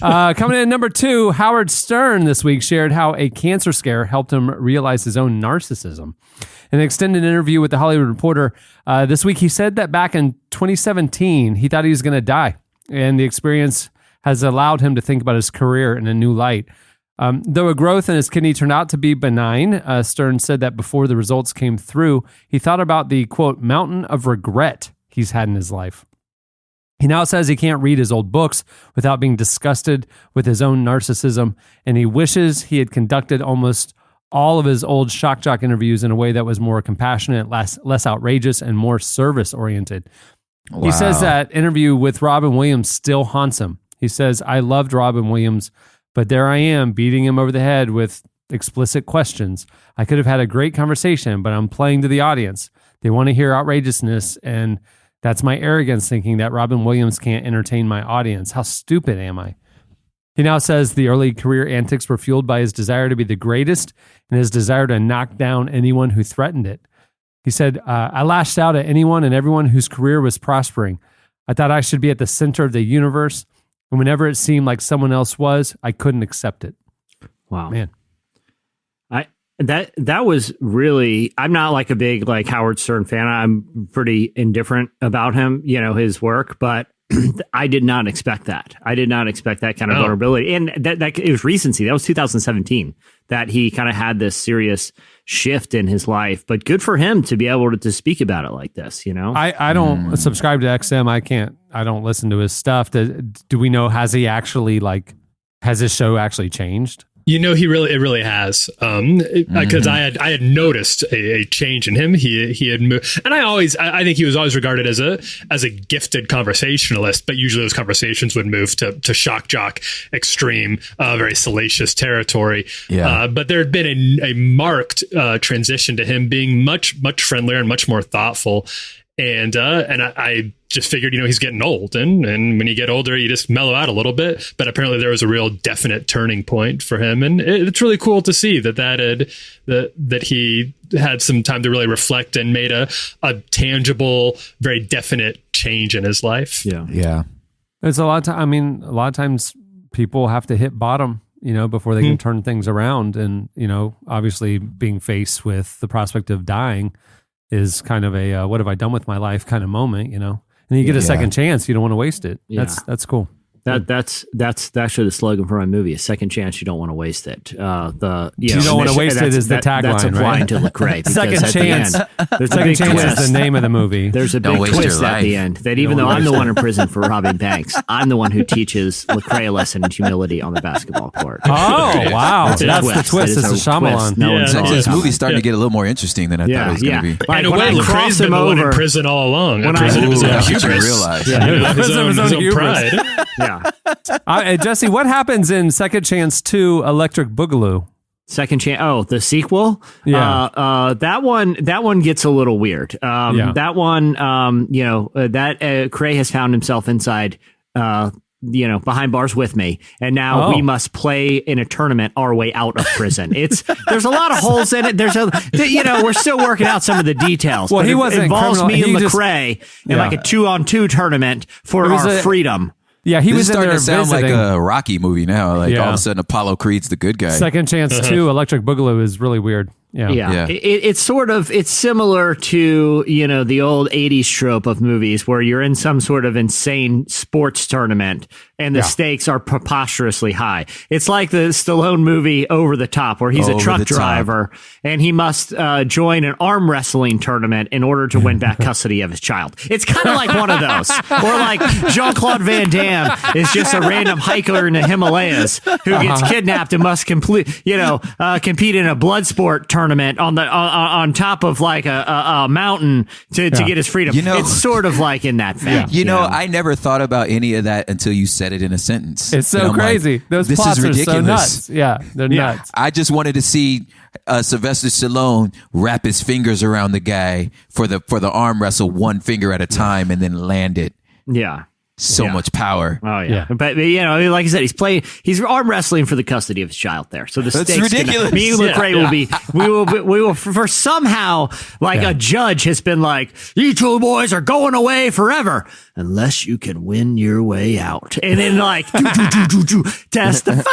Coming in at number 2, Howard Stern this week shared how a cancer scare helped him realize his own narcissism. In an extended interview with The Hollywood Reporter this week, he said that back in 2017, he thought he was going to die, and the experience has allowed him to think about his career in a new light. Though a growth in his kidney turned out to be benign, Stern said that before the results came through, he thought about the, quote, mountain of regret he's had in his life. He now says he can't read his old books without being disgusted with his own narcissism, and he wishes he had conducted almost all of his old shock jock interviews in a way that was more compassionate, less outrageous, and more service-oriented. Wow. He says that interview with Robin Williams still haunts him. He says, I loved Robin Williams, but there I am beating him over the head with explicit questions. I could have had a great conversation, but I'm playing to the audience. They want to hear outrageousness, and that's my arrogance thinking that Robin Williams can't entertain my audience. How stupid am I? He now says the early career antics were fueled by his desire to be the greatest and his desire to knock down anyone who threatened it. He said, I lashed out at anyone and everyone whose career was prospering. I thought I should be at the center of the universe, and whenever it seemed like someone else was, I couldn't accept it. Wow. Man. That was really, I'm not like a big like Howard Stern fan. I'm pretty indifferent about him, you know, his work, but I did not expect that. I did not expect that kind of vulnerability. And that it was recency. That was 2017 that he kind of had this serious shift in his life. But good for him to be able to speak about it like this, you know? I don't subscribe to XM. I don't listen to his stuff. Do we know, has his show actually changed? You know, it really has. Because I had noticed a change in him. He had moved, and I think he was always regarded as a gifted conversationalist, but usually those conversations would move to shock jock extreme, very salacious territory. Yeah. But there had been a marked transition to him being much friendlier and much more thoughtful. And I just figured, he's getting old, and when you get older, you just mellow out a little bit. But apparently, there was a real definite turning point for him, and it's really cool to see that he had some time to really reflect and made a tangible, very definite change in his life. Yeah. It's a lot of times people have to hit bottom, before they can turn things around, and obviously being faced with the prospect of dying is kind of a what have I done with my life kind of moment, and you get a second chance. You don't want to waste it. Yeah. That's cool. That's actually the slogan for my movie: a second chance, you don't want to waste it. You don't want to waste it is the tagline, that's applying right? to Lecrae. Second chance. There's a Second big chance twist. is the name of the movie. There's a Don't big waste twist your at the life. end that even though I'm the one in prison for robbing banks, I'm the one who teaches Lecrae a lesson in humility on the basketball court. Oh, wow. That's the twist. That It's is a Shyamalan. No one saw This it movie's starting coming. to get a little more interesting than I thought it was going to be. Like In a when way, I Lecrae's cross been him the one in over, prison all along. When A prison of his own that's what you hubris. realize. His own hubris. pride. yeah. Jesse, what happens in Second Chance 2 Electric Boogaloo? Second chance. Oh, the sequel. Yeah. That one gets a little weird. That one, Cray has found himself inside, behind bars with me, and now we must play in a tournament our way out of prison. There's a lot of holes in it. We're still working out some of the details. Well, but he wasn't involves criminal. me and He just- Lecrae in like a 2-on-2 tournament for was our a- freedom. Yeah, he This was is in starting there to sound visiting. like a Rocky movie now. Like all of a sudden, Apollo Creed's the good guy. Second Chance 2 Electric Boogaloo is really weird. Yeah. It's similar to, the old 80s trope of movies where you're in some sort of insane sports tournament and the stakes are preposterously high. It's like the Stallone movie Over the Top, where he's a Over truck the Top. driver and he must join an arm wrestling tournament in order to win back custody of his child. It's kind of like one of those. Or like Jean-Claude Van Damme is just a random hiker in the Himalayas who gets kidnapped and must compete in a blood sport tournament on top of like a mountain to get his freedom. It's sort of like in that vein. I never thought about any of that until you said it in a sentence. It's so And I'm crazy. like, Those this plots is are ridiculous. so nuts. Yeah, they're nuts. I just wanted to see Sylvester Stallone wrap his fingers around the guy for the arm wrestle, one finger at a time, and then land it. Yeah. So much power. Oh yeah. But like I said, he's arm wrestling for the custody of his child there. So the That's stakes ridiculous. Me and Lecrae we will for somehow a judge has been like, you two boys are going away forever unless you can win your way out, and then like testify.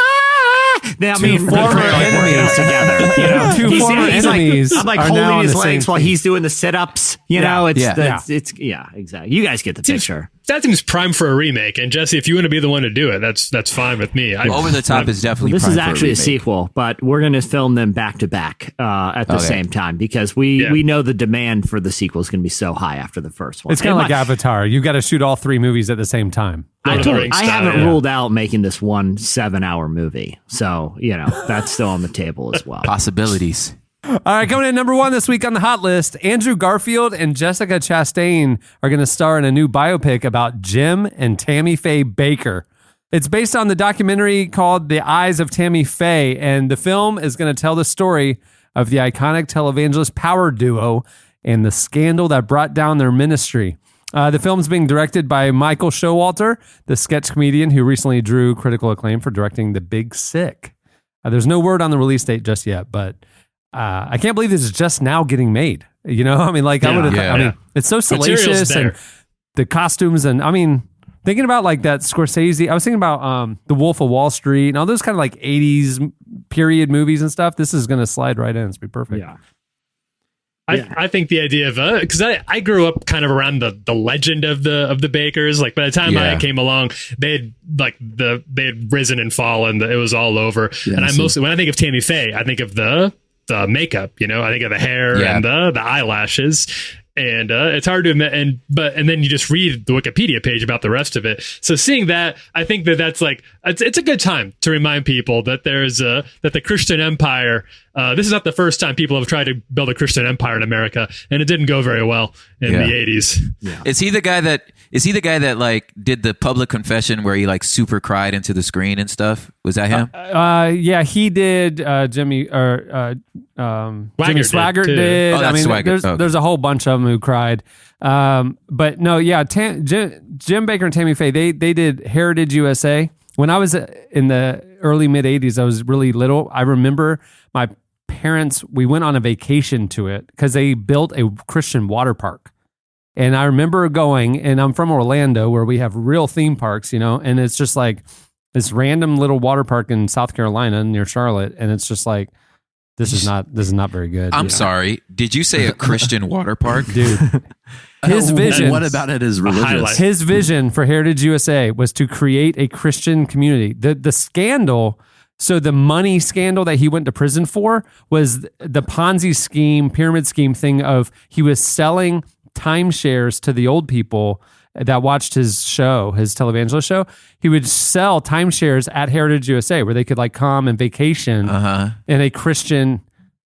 Former enemies together. Two former enemies I'm like are now holding on his the legs same while team. he's doing the sit-ups. It's exactly. You guys get the picture. That seems prime for a remake. And Jesse, if you want to be the one to do it, that's fine with me. Over the Top is definitely. This prime is for actually a remake. sequel, but we're going to film them back to back at the same time because we know the demand for the sequel is going to be so high after the first one. It's kind of like Avatar. You got to shoot all three movies at the same time. I Lord of the Rings style, haven't ruled out making this one 7-hour movie, so that's still on the table as well. Possibilities. All right, coming in number 1 this week on the hot list, Andrew Garfield and Jessica Chastain are going to star in a new biopic about Jim and Tammy Faye Baker. It's based on the documentary called The Eyes of Tammy Faye, and the film is going to tell the story of the iconic televangelist power duo and the scandal that brought down their ministry. The film's being directed by Michael Showalter, the sketch comedian who recently drew critical acclaim for directing The Big Sick. There's no word on the release date just yet, but I can't believe this is just now getting made. I would have. It's so Material's salacious there. and the costumes, and thinking about like that Scorsese. I was thinking about The Wolf of Wall Street and all those kind of like 80s period movies and stuff. This is going to slide right in. It's be perfect. Yeah. I think the idea of because I grew up kind of around the legend of the bakers. Like by the time I came along, they had risen and fallen. It was all over. Yeah, and I mostly, when I think of Tammy Faye, I think of the makeup. I think of the hair and the eyelashes. And it's hard to admit, and then you just read the Wikipedia page about the rest of it. So seeing that, I think that's like it's a good time to remind people that there's that the Christian empire. This is not the first time people have tried to build a Christian empire in America, and it didn't go very well in the 80s. Yeah. Is he the guy that like did the public confession where he like super cried into the screen and stuff? Was that him? Yeah, he did. Jimmy Swaggart did. Oh, that's Swaggart. There's a whole bunch of them who cried. But no, yeah, Jim Bakker and Tammy Faye, they did Heritage USA. When I was in the early mid 80s, I was really little. I remember my parents, we went on a vacation to it because they built a Christian water park. And I remember going, and I'm from Orlando where we have real theme parks, and it's just like this random little water park in South Carolina near Charlotte. And it's just like, this is not very good. I'm sorry. Did you say a Christian water park? Dude. His vision. What about it is religious? His vision for Heritage USA was to create a Christian community. The scandal, so the money scandal that he went to prison for was the Ponzi scheme, pyramid scheme thing of he was selling timeshares to the old people that watched his show, his televangelist show. He would sell timeshares at Heritage USA where they could like come and vacation in a Christian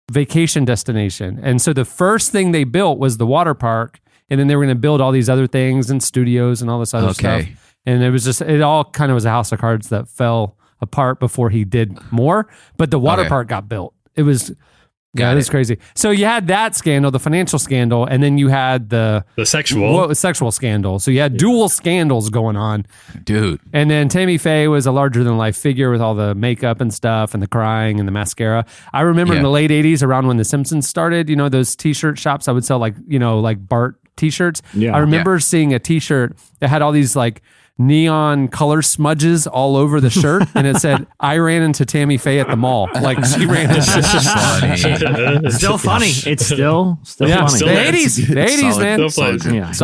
vacation destination. And so the first thing they built was the water park. And then they were going to build all these other things and studios and all this other stuff. And it all kind of was a house of cards that fell apart before he did more. But the water park got built. It was crazy. So you had that scandal, the financial scandal, and then you had the sexual scandal. So you had dual scandals going on. Dude. And then Tammy Faye was a larger than life figure with all the makeup and stuff and the crying and the mascara. I remember in the late 80s, around when The Simpsons started, those t-shirt shops, I would sell like Bart t-shirts. Yeah. I remember seeing a t-shirt that had all these like neon color smudges all over the shirt, and it said, "I ran into Tammy Faye at the mall." Like she ran into. Still funny. It's still funny. The 80s, man.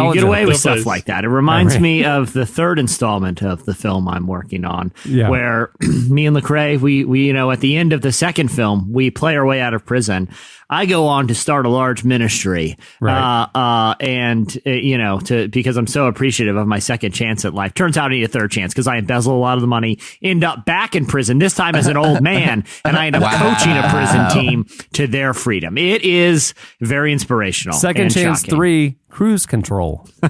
You get away with stuff like that. It reminds me of the third installment of the film I'm working on, where me and Lecrae, we at the end of the second film, we play our way out of prison. I go on to start a large ministry, because I'm so appreciative of my second chance at life. Turns out I need a third chance because I embezzle a lot of the money, end up back in prison, this time as an old man, and I end up coaching a prison team to their freedom. It is very inspirational. Second Chance shocking. 3, cruise control. They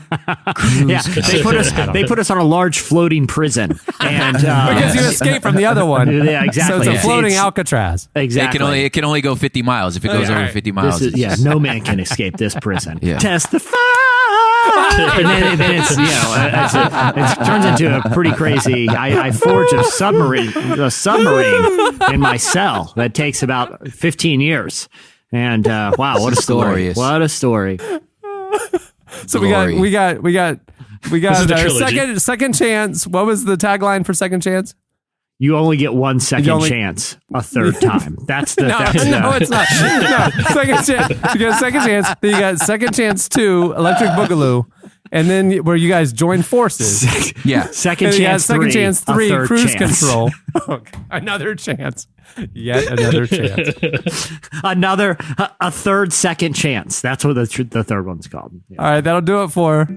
put us on a large floating prison, and because you escaped from the other one. Yeah, exactly. So it's a floating Alcatraz. Exactly. It can only go 50 miles. If it goes over 50 miles, no man can escape this prison. Yeah. Testify. And then it turns into a pretty crazy. I forge a submarine in my cell that takes about 15 years. And wow, what a story! What a story! So we got second chance. What was the tagline for Second Chance? You only get one second chance a third time. That's the. No, it's not. No, second chance. You got second chance. Then you got Second Chance 2, Electric Boogaloo, and then where you guys join forces. Second chance. Second Chance 3, cruise chance. control. Another chance. Yet another chance. A third second chance. That's what the third one's called. Yeah. All right, that'll do it for.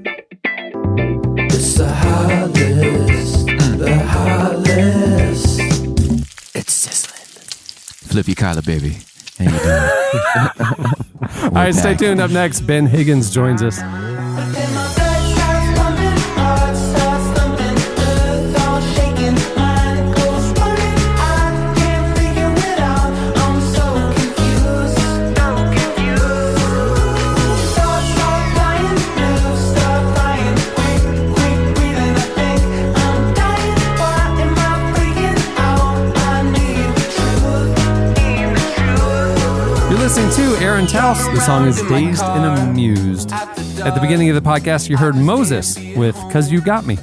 It's the hot list. The hot list. It's sizzling. Flip your collar, baby. How you doing? All right, stay tuned. Up next, Ben Higgins joins us. Listening to Aaron Taus. The song is Dazed and Amused. At the beginning of the podcast, you heard Moses with 'Cause You Got Me.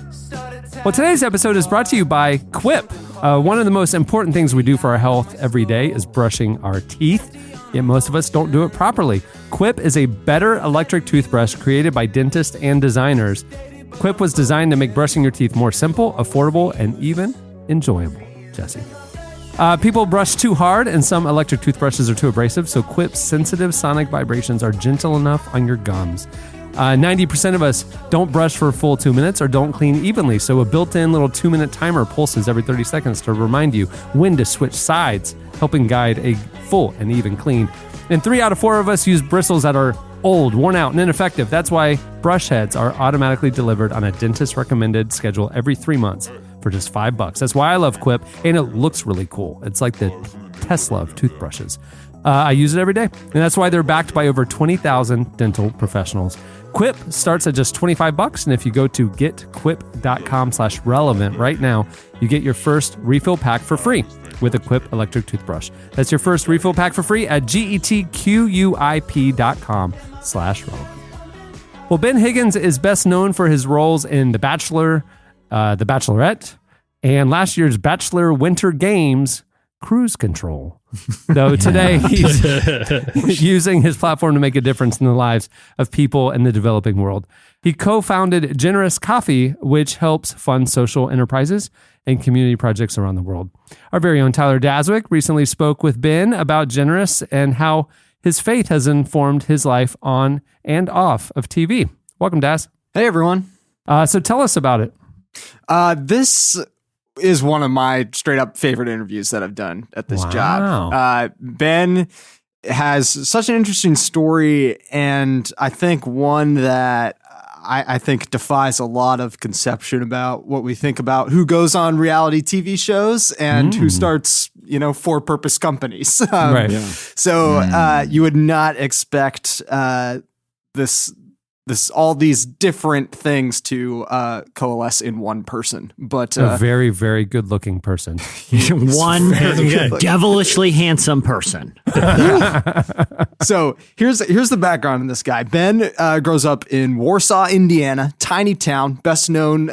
Well, today's episode is brought to you by Quip. One of the most important things we do for our health every day is brushing our teeth, yet most of us don't do it properly. Quip is a better electric toothbrush created by dentists and designers. Quip was designed to make brushing your teeth more simple, affordable, and even enjoyable. Jesse. People brush too hard, and some electric toothbrushes are too abrasive, so Quip's sensitive sonic vibrations are gentle enough on your gums. 90% of us don't brush for a full 2 minutes or don't clean evenly, so a built-in little 2-minute timer pulses every 30 seconds to remind you when to switch sides, helping guide a full and even clean. And 3 out of 4 of us use bristles that are old, worn out, and ineffective. That's why brush heads are automatically delivered on a dentist-recommended schedule every 3 months for just $5. That's why I love Quip, and it looks really cool. It's like the Tesla of toothbrushes. I use it every day, and that's why they're backed by over 20,000 dental professionals. Quip starts at just $25, and if you go to getquip.com/relevant right now, you get your first refill pack for free with a Quip electric toothbrush. That's your first refill pack for free at getquip.com/relevant. Well, Ben Higgins is best known for his roles in The Bachelor, The Bachelorette, and last year's Bachelor Winter Games Cruise Control. Though today he's using his platform to make a difference in the lives of people in the developing world. He co-founded Generous Coffee, which helps fund social enterprises and community projects around the world. Our very own Tyler Daswick recently spoke with Ben about Generous and how his faith has informed his life on and off of TV. Welcome, Daz. Hey, everyone. So tell us about it. This is one of my straight up favorite interviews that I've done at this job. Ben has such an interesting story, and I think one that I think defies a lot of conception about what we think about who goes on reality TV shows and who starts, for-purpose companies. Right. Yeah. So you would not expect all these different things to coalesce in one person, but a very, very good looking person. One devilishly handsome person. So here's the background on this guy. Ben grows up in Warsaw, Indiana, tiny town, best known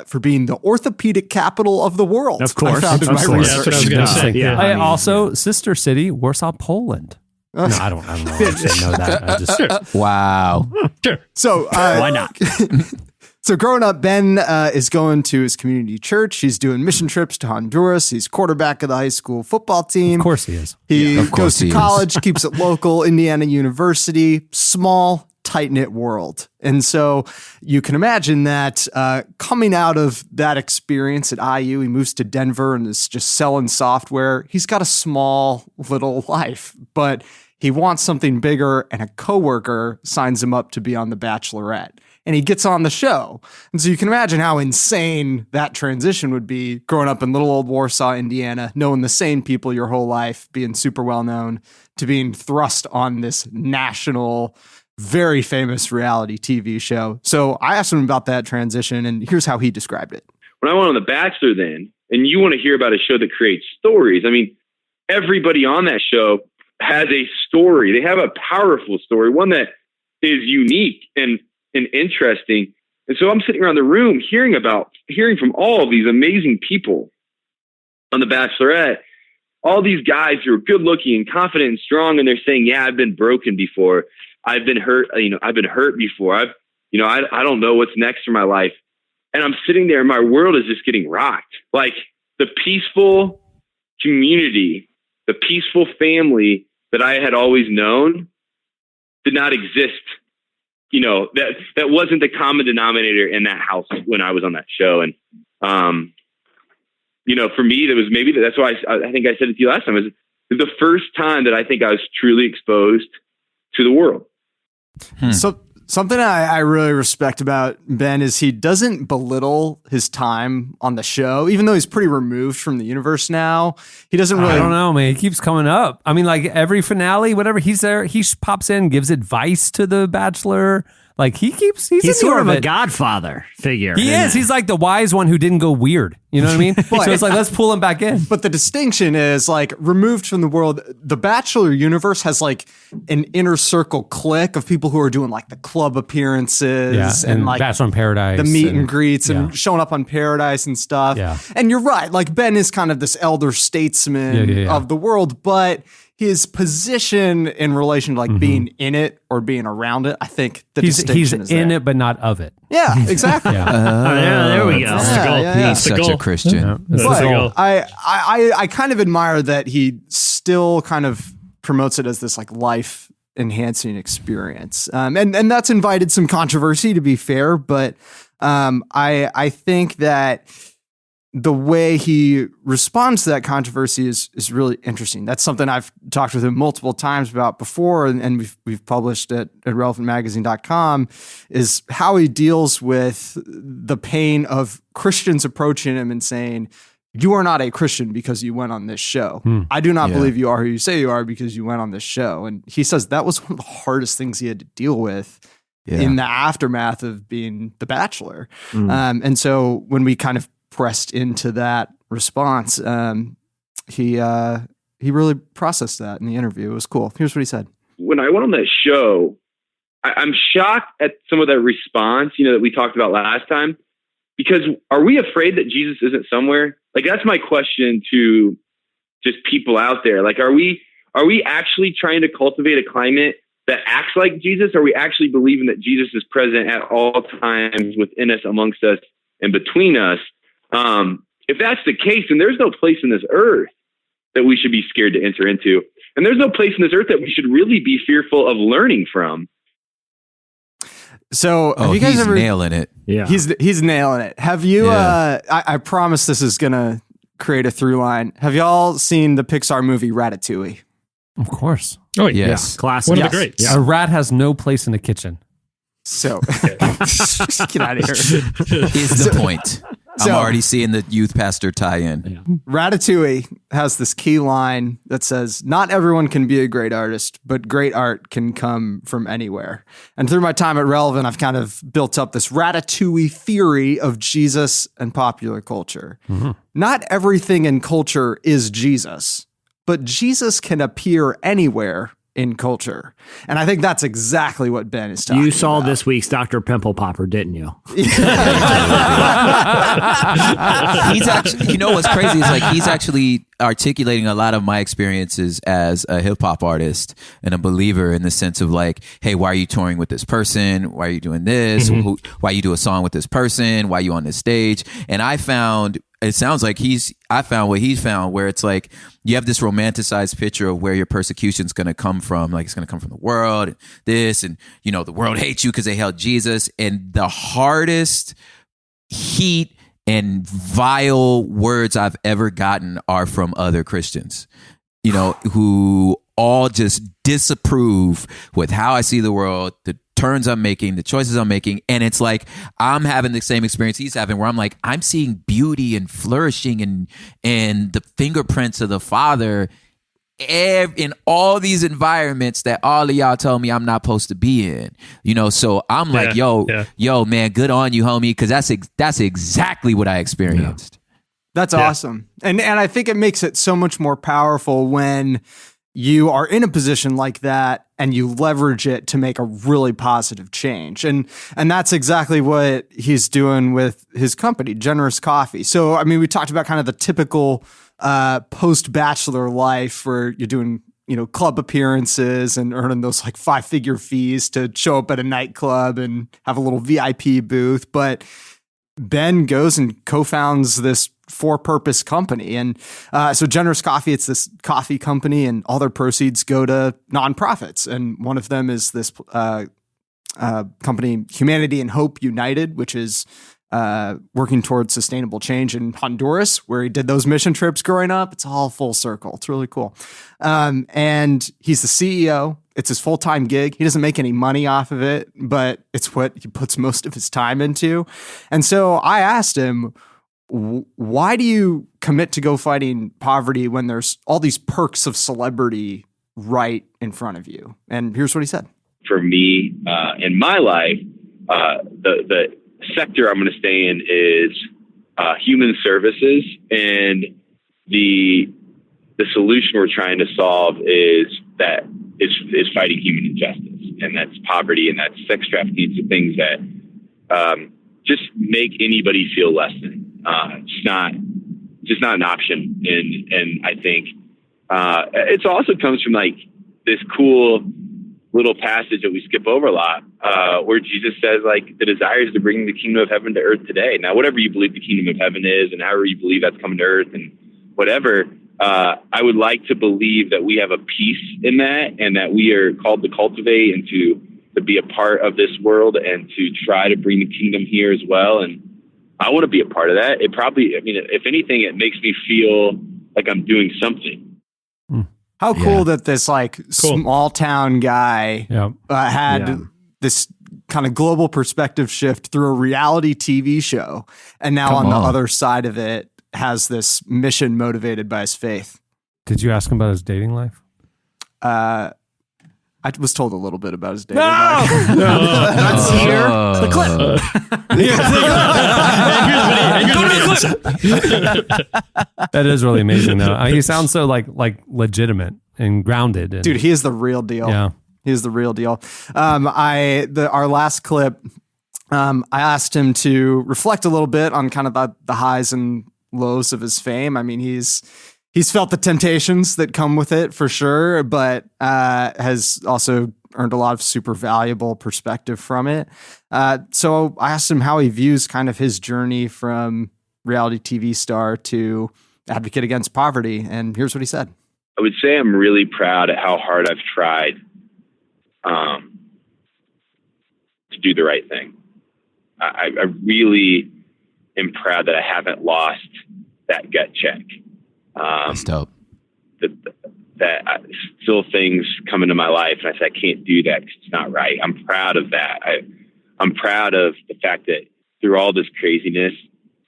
for being the orthopedic capital of the world. Of course. I found in my Yeah, that's research. what I was going to say. Yeah. Also, sister city, Warsaw, Poland. No, I don't know. I didn't know that. I just, Wow. Sure. So Why not? So growing up, Ben is going to his community church. He's doing mission trips to Honduras. He's quarterback of the high school football team. of course he is. He Of course goes to he is. college, keeps it local, Indiana University, small, tight-knit world. And so you can imagine that coming out of that experience at IU, he moves to Denver and is just selling software. He's got a small little life, but he wants something bigger, and a coworker signs him up to be on The Bachelorette. And he gets on the show. And so you can imagine how insane that transition would be, growing up in little old Warsaw, Indiana, knowing the same people your whole life, being super well known, to being thrust on this national, very famous reality TV show. So I asked him about that transition, and here's how he described it. When I went on The Bachelor then, and you want to hear about a show that creates stories, I mean, everybody on that show has a story. They have a powerful story, one that is unique and interesting. And so I'm sitting around the room hearing from all of these amazing people on The Bachelorette, all these guys who are good looking and confident and strong. And they're saying, yeah, I've been broken before. I've been hurt. I've been hurt before. I don't know what's next for my life. And I'm sitting there and my world is just getting rocked. Like the peaceful community, the peaceful family that I had always known did not exist. That wasn't the common denominator in that house when I was on that show. And, for me, that's why I think I said it to you last time. It was the first time that I think I was truly exposed to the world. So something I really respect about Ben is he doesn't belittle his time on the show, even though he's pretty removed from the universe now. He doesn't really. I don't know, man. He keeps coming up. I mean, like every finale, whatever, he's there. He pops in, gives advice to the Bachelor. Like he's He's sort of a orbit. godfather figure. He isn't is. it? He's like the wise one who didn't go weird. You know what I mean? So it's like, let's pull him back in. But the distinction is like removed from the world. The Bachelor universe has like an inner circle clique of people who are doing like the club appearances and like Bachelor in Paradise, the meet and greets yeah. and showing up on Paradise and stuff. Yeah. And you're right. Like Ben is kind of this elder statesman of the world, but his position in relation to like being in it or being around it, I think the distinction is he's in there. it, but not of it. Yeah, exactly. Yeah, there we go. That's the goal. yeah. He's such a Christian. That's But the goal. I kind of admire that he still kind of promotes it as this like life enhancing experience. And that's invited some controversy, to be fair, but I think that the way he responds to that controversy is really interesting. That's something I've talked with him multiple times about before, and we've published at relevantmagazine.com, is how he deals with the pain of Christians approaching him and saying, you are not a Christian because you went on this show. I do not believe you are who you say you are because you went on this show. And he says that was one of the hardest things he had to deal with in the aftermath of being The Bachelor. And so when we kind of pressed into that response, he really processed that in the interview. It was cool. Here's what he said. When I went on that show, I'm shocked at some of that response, that we talked about last time, because are we afraid that Jesus isn't somewhere? Like, that's my question to just people out there. Like, are we actually trying to cultivate a climate that acts like Jesus? Or are we actually believing that Jesus is present at all times within us, amongst us, and between us? If that's the case, then there's no place in this earth that we should be scared to enter into. And there's no place in this earth that we should really be fearful of learning from. So have you guys he's ever nailing it. Yeah. He's nailing it. Have you I promise this is gonna create a through line. Have y'all seen the Pixar movie Ratatouille? Of course. Oh, Yes. Classic. One of the greats. A rat has no place in the kitchen. So get out of here. Is the point. I'm So- already seeing the youth pastor tie in. Ratatouille has this key line that says, not everyone can be a great artist, but great art can come from anywhere. And through my time at Relevant, I've kind of built up this Ratatouille theory of Jesus and popular culture. Not everything in culture is Jesus, but Jesus can appear anywhere in culture. And I think that's exactly what Ben is talking about. You saw this week's Dr. Pimple Popper, didn't you? He's actually, what's crazy is like he's actually articulating a lot of my experiences as a hip hop artist and a believer, in the sense of like, hey, why are you touring with this person? Why are you doing this? Why you do a song with this person? Why are you on this stage? And it sounds like I found what he's found, where it's like you have this romanticized picture of where your persecution's going to come from. Like, it's going to come from the world, and this, and the world hates you because they held Jesus. And the hardest heat and vile words I've ever gotten are from other Christians, who all just disapprove with how I see the world, the turns I'm making, the choices I'm making. And it's like, I'm having the same experience he's having, where I'm like, I'm seeing beauty and flourishing and the fingerprints of the Father in all these environments that all of y'all told me I'm not supposed to be in, so I'm like, yo, man, good on you, homie. Cause that's exactly what I experienced. That's awesome. And I think it makes it so much more powerful when you are in a position like that and you leverage it to make a really positive change. And that's exactly what he's doing with his company, Generous Coffee. So, I mean, we talked about kind of the typical post-Bachelor life where you're doing, club appearances and earning those like 5-figure fees to show up at a nightclub and have a little VIP booth. But Ben goes and co-founds this for-purpose company. And so Generous Coffee, it's this coffee company, and all their proceeds go to nonprofits. And one of them is this company, Humanity and Hope United, which is working towards sustainable change in Honduras, where he did those mission trips growing up. It's all full circle. It's really cool. And he's the CEO. It's his full-time gig. He doesn't make any money off of it, but it's what he puts most of his time into. And so I asked him, why do you commit to go fighting poverty when there's all these perks of celebrity right in front of you? And here's what he said. for me in my life, the sector I'm going to stay in is human services, and the solution we're trying to solve is fighting human injustice, and that's poverty, and that's sex trafficking, the things that just make anybody feel less than. Just not an option, and I think it also comes from like this cool little passage that we skip over a lot, where Jesus says, like, the desire is to bring the kingdom of heaven to earth today. Now, whatever you believe the kingdom of heaven is, and however you believe that's coming to earth, and whatever, I would like to believe that we have a piece in that, and that we are called to cultivate and to be a part of this world, and to try to bring the kingdom here as well. And I want to be a part of that. It probably, I mean, if anything, it makes me feel like I'm doing something. How cool that this like small town guy had this kind of global perspective shift through a reality TV show. And now on the other side of it has this mission motivated by his faith. Did you ask him about his dating life? I was told a little bit about his dating life. Let's hear the clip. That is really amazing, though. He sounds so like legitimate and grounded. And, dude, he is the real deal. Yeah, he is the real deal. Our last clip, I asked him to reflect a little bit on kind of the highs and lows of his fame. I mean, he's felt the temptations that come with it for sure, but has also earned a lot of super valuable perspective from it. So I asked him how he views kind of his journey from reality TV star to advocate against poverty. And here's what he said. I would say I'm really proud at how hard I've tried to do the right thing. I really am proud that I haven't lost that gut check. That's dope. That still things come into my life, and I say I can't do that because it's not right. I'm proud of that. I'm proud of the fact that through all this craziness,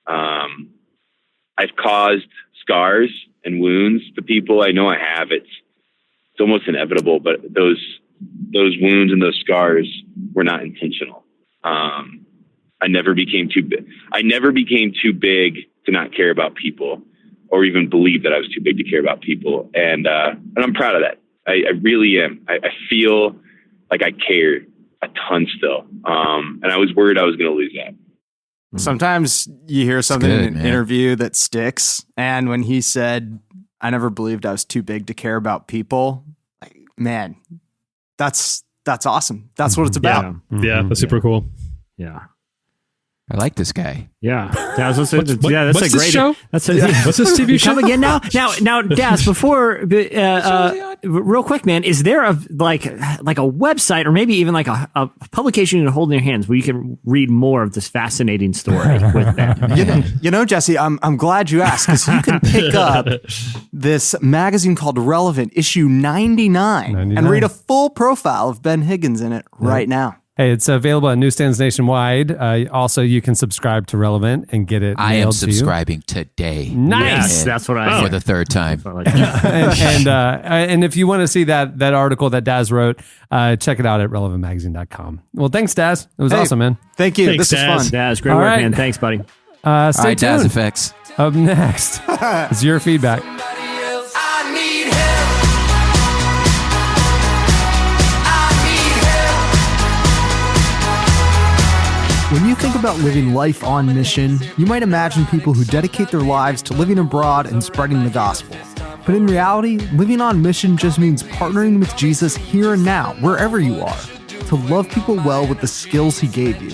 I've caused scars and wounds to people. I know I have. It's almost inevitable, but those wounds and those scars were not intentional. I never became too big. I never became too big to not care about people, or even believe that I was too big to care about people. And I'm proud of that. I really am. I feel like I care a ton still. And I was worried I was going to lose that. Sometimes you hear something in an interview that sticks. And when he said, I never believed I was too big to care about people, like, man, that's awesome. That's what it's about. Yeah, that's super cool. Yeah. I like this guy. Yeah, Daz, that's what's a this great show. What's this TV show? Come again now? Now, Daz. Before, real quick, man, is there a like a website or maybe even like a publication you can hold in your hands where you can read more of this fascinating story with that? You know, Jesse, I'm glad you asked, because you can pick up this magazine called Relevant, issue 99, and read a full profile of Ben Higgins in it right now. Hey, it's available at newsstands nationwide. Also, you can subscribe to Relevant and get it mailed to you. I am subscribing today. Nice. Yes, that's what I for the third time. And if you want to see that article that Daz wrote, check it out at relevantmagazine.com. Well, thanks, Daz. It was awesome, man. Thank you. Thanks, this was fun. Daz, great work, man. Thanks, buddy. Stay tuned. Daz Effects. Up next is your feedback. I need help. When you think about living life on mission, you might imagine people who dedicate their lives to living abroad and spreading the gospel. But in reality, living on mission just means partnering with Jesus here and now, wherever you are, to love people well with the skills he gave you.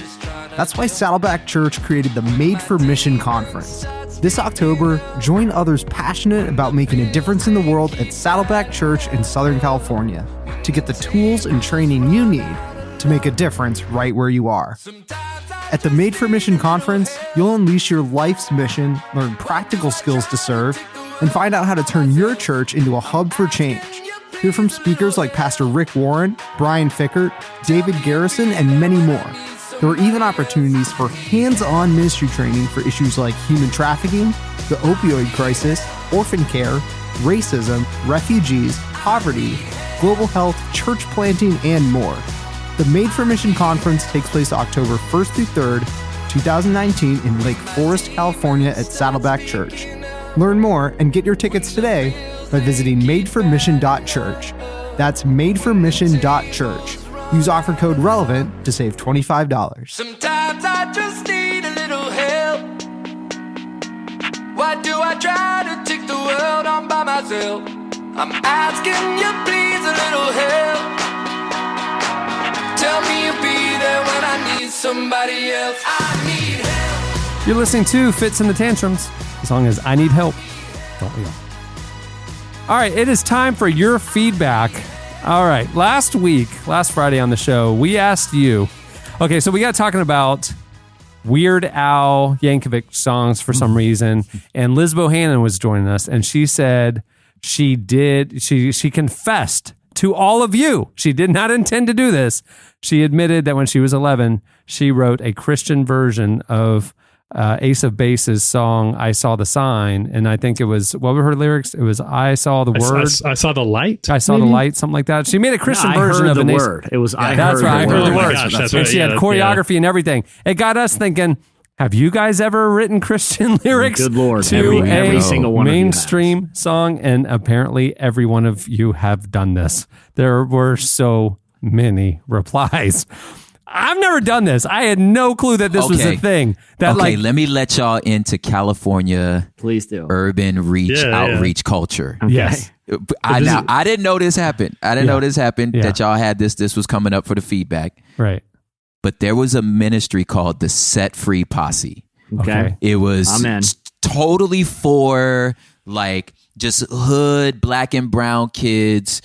That's why Saddleback Church created the Made for Mission Conference. This October, join others passionate about making a difference in the world at Saddleback Church in Southern California to get the tools and training you need to make a difference right where you are. At the Made for Mission Conference, you'll unleash your life's mission, learn practical skills to serve, and find out how to turn your church into a hub for change. Hear from speakers like Pastor Rick Warren, Brian Fickert, David Garrison, and many more. There are even opportunities for hands-on ministry training for issues like human trafficking, the opioid crisis, orphan care, racism, refugees, poverty, global health, church planting, and more. The Made for Mission Conference takes place October 1st through 3rd, 2019 in Lake Forest, California at Saddleback Church. Learn more and get your tickets today by visiting madeformission.church. That's madeformission.church. Use offer code RELEVANT to save $25. Sometimes I just need a little help. Why do I try to take the world on by myself? I'm asking you please a little help. Tell me you'll be there when I need somebody else. I need help. You're listening to Fits in the Tantrums. The song is I Need Help. Don't we all? All right, it is time for your feedback. All right, last Friday on the show, we asked you. Okay, so we got talking about Weird Al Yankovic songs for some reason, and Liz Bohannon was joining us, and she said she confessed to all of you. She did not intend to do this. She admitted that when she was 11, she wrote a Christian version of Ace of Base's song, I Saw the Sign. And I think it was, what were her lyrics? It was, I saw the word. I saw the light. I saw the light, something like that. She made a Christian version of the an word. It was, I that's heard right. the I heard word. the Oh my words. gosh, that's And right. she had Yeah, choreography and everything. It got us thinking, have you guys ever written Christian lyrics Good Lord. to Every single one of you mainstream song? And apparently every one of you have done this. There were so many replies. I've never done this. I had no clue that this was a thing. Let me let y'all into California. Please do. Urban outreach culture. Okay. Yes. I didn't know this happened. Yeah. That y'all had this. This was coming up for the feedback. Right. But there was a ministry called the Set Free Posse. Okay. It was Amen. totally for like just hood black and brown kids.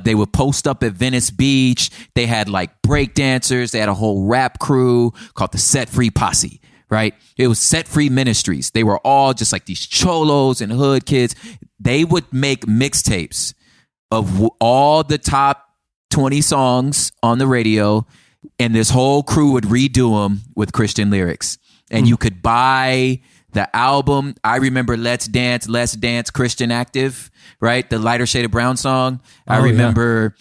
They would post up at Venice Beach. They had like break dancers. They had a whole rap crew called the Set Free Posse, right? It was Set Free Ministries. They were all just like these cholos and hood kids. They would make mixtapes of all the top 20 songs on the radio, and this whole crew would redo them with Christian lyrics. And you could buy the album. I remember Let's Dance, Christian Active, right? The Lighter Shade of Brown song. I remember,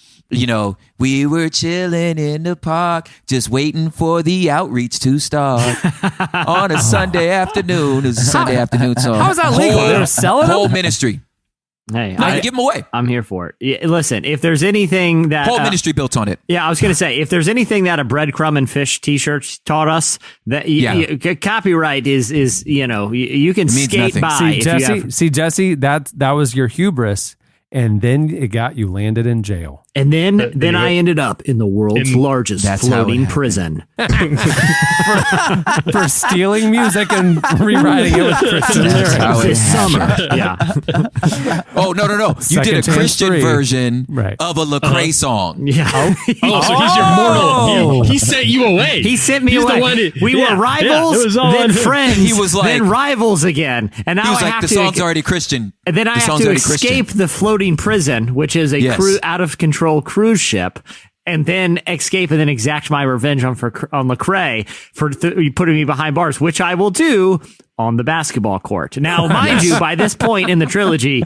we were chilling in the park, just waiting for the outreach to start on a Sunday afternoon. It was a Sunday afternoon song. How is that legal? They were selling whole them? ministry. Hey, I give them away. I'm here for it. Yeah, listen, if there's anything that Whole ministry built on it. Yeah, I was going to say, if there's anything that a breadcrumb and fish t-shirts taught us, that copyright is you can skate nothing. by. Jesse, that was your hubris, and then it got you landed in jail. And then I ended up in the world's largest floating prison. For stealing music and rewriting it with Christian lyrics. This summer. Yeah. Oh, no. You Second did a Chance Christian 3. version Right. of a Lecrae song. Yeah. Oh, so he's your mortal. He sent you away. He sent me He's away. The one we were rivals, it was all then on him. friends, He was like- then rivals again. And now He was I like, have the to song's already Christian. And then I The have song's to already escape Christian. the floating prison, which is a Yes. out of control cruise ship, and then escape and then exact my revenge on Lecrae for putting me behind bars, which I will do on the basketball court. Now, mind you, by this point in the trilogy,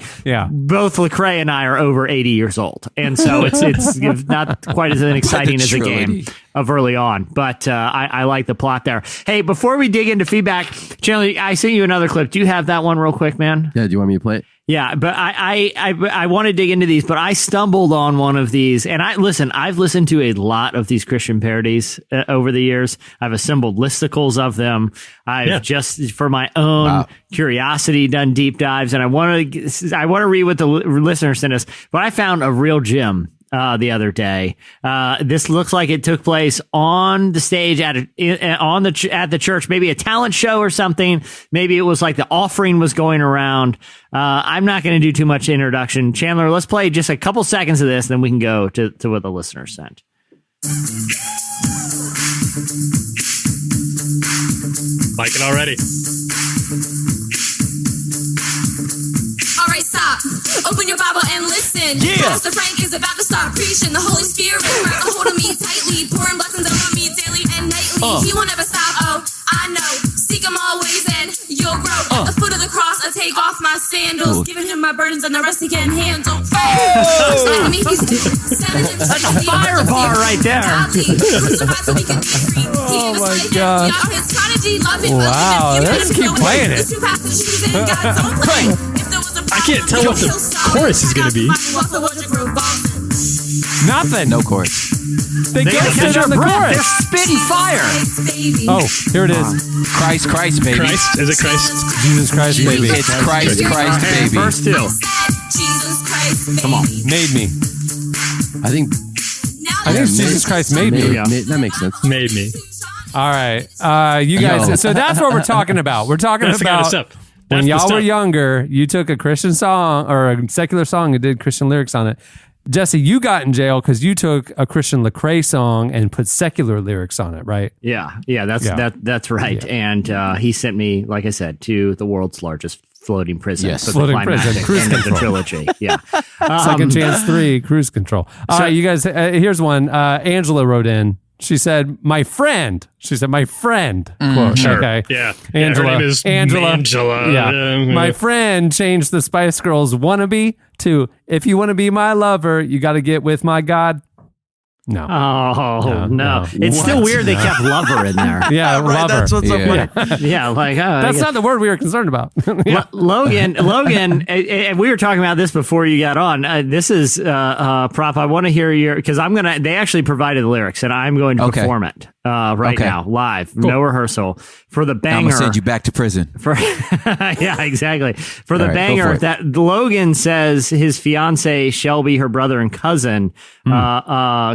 both Lecrae and I are over 80 years old, and so it's not quite as exciting as a game of early on. But I like the plot there. Hey, before we dig into feedback, Chandler, I sent you another clip. Do you have that one real quick, man? Yeah, do you want me to play it? Yeah, but I want to dig into these, but I stumbled on one of these, and I've listened to a lot of these Christian parodies over the years. I've assembled listicles of them. I've just, for my own curiosity, done deep dives, and I want to read what the listener sent us. But I found a real gem the other day. This looks like it took place on the stage at the church, maybe a talent show or something. Maybe it was like the offering was going around. I'm not going to do too much introduction. Chandler, let's play just a couple seconds of this, then we can go to what the listener sent. Like it already. All right, stop. Open your Bible and listen. Pastor Frank is about to start preaching. The Holy Spirit grab a hold of me tightly, pouring blessings over me daily and nightly. He won't ever stop. Oh, I know. Seek him always and you'll grow. At the foot of the cross, I take off my sandals, giving him my burdens and the rest he can handle. That's a fire bar right there. Oh my God. Wow, let's keep playing it. I can't tell what the chorus is going to be. Nothing. No chorus. They can't catch sit on your the breath. chorus. They're spitting fire. Oh, here it is. Christ, baby. Christ? Is it Christ? Jesus Christ, baby. It's Christ, Okay, baby. verse 2. Come on. Made me. I think I think it's Jesus Christ made me. that makes sense. Made me. All right. You guys, Yo. so that's what we're talking about. We're talking That's the kind of about stuff. when That's the y'all were stuff. younger, you took a Christian song or a secular song and did Christian lyrics on it. Jesse, you got in jail because you took a Christian Lecrae song and put secular lyrics on it, right? Yeah, that's right. Yeah. And he sent me, like I said, to the world's largest floating prison. Yes. for the Floating prison, climactic cruise end of the control. trilogy. Yeah. Second Chance 3, Cruise Control. All right, you guys, here's one. Angela wrote in. She said, my friend. She said, my friend. Quote. Sure. Okay. Yeah. Angela. Her name is Angela. Angela. My friend changed the Spice Girls wannabe to, if you want to be my lover, you got to get with my God. No. Oh, no. no. It's still weird they kept lover in there. Yeah, lover. That's what's so Yeah. funny. Yeah, like, That's not the word we were concerned about. Yeah. Logan, and we were talking about this before you got on. This is Prop. I want to hear because they actually provided the lyrics, and I'm going to Okay. perform it right now, live, no rehearsal for the I'm banger. gonna send you back to prison. Yeah, exactly. For the All right, go banger for it. that Logan says his fiance Shelby, her brother and cousin,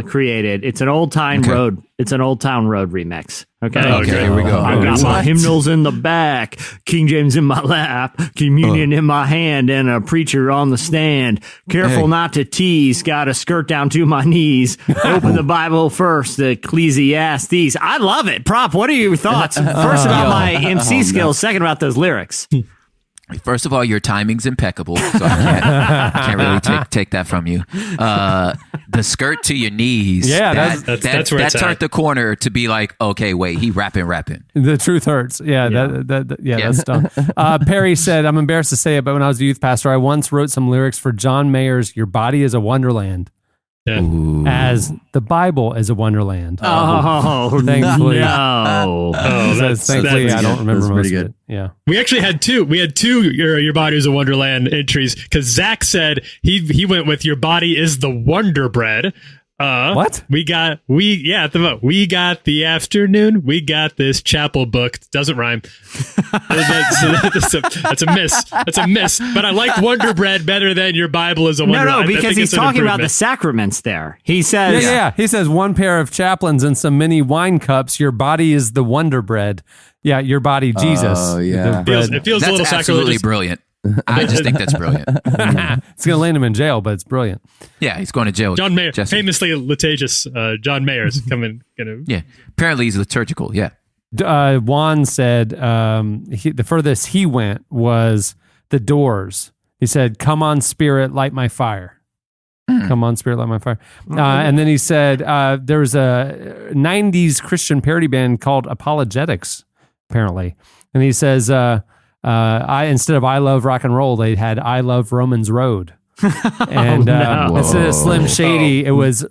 created. It's an old town road. It's an old town road remix. Okay. Okay, here we go. I've got my What? hymnals in the back, King James in my lap, communion in my hand, and a preacher on the stand. Careful Hey. not to tease. Got a skirt down to my knees. Open the Bible first, the Ecclesiastes. I love it. Prop, what are your thoughts? First about my MC skills. Second about those lyrics. First of all, your timing's impeccable, so I can't really take that from you. The skirt to your knees. Yeah, that's where that it's turned at. the corner to be like, okay, wait, he rapping. The truth hurts. Yeah, that's dumb. Perry said, I'm embarrassed to say it, but when I was a youth pastor, I once wrote some lyrics for John Mayer's Your Body is a Wonderland. Yeah. As the Bible is a wonderland. Oh, Thankfully. no. Thankfully, I don't remember That's most pretty of good. it. Yeah. We actually had two. We had two Your Body is a Wonderland entries because Zach said he went with Your Body is the Wonder Bread. What? We got the afternoon. We got this chapel book. Doesn't rhyme. That's a miss. That's a miss. But I like Wonder Bread better than Your Bible is a Wonder. No, I because think he's it's an talking about the improvement. sacraments there. He says, Yeah. He says, one pair of chaplains and some mini wine cups. Your body is the Wonder Bread. Yeah, your body, Jesus. Oh, yeah. The bread. It feels a That's little absolutely sacrilegious. brilliant. I just think that's brilliant. It's going to land him in jail, but it's brilliant. Yeah, he's going to jail. John Mayer, Jesse. famously litigious. John Mayer's coming. Yeah, apparently he's liturgical. Yeah. Juan said the furthest he went was The Doors. He said, come on, Spirit, light my fire. Come on, Spirit, light my fire. And then he said there was a 90s Christian parody band called Apologetics, apparently. And he says, instead of I Love Rock and Roll, they had I Love Romans Road. And instead of Slim Shady, it was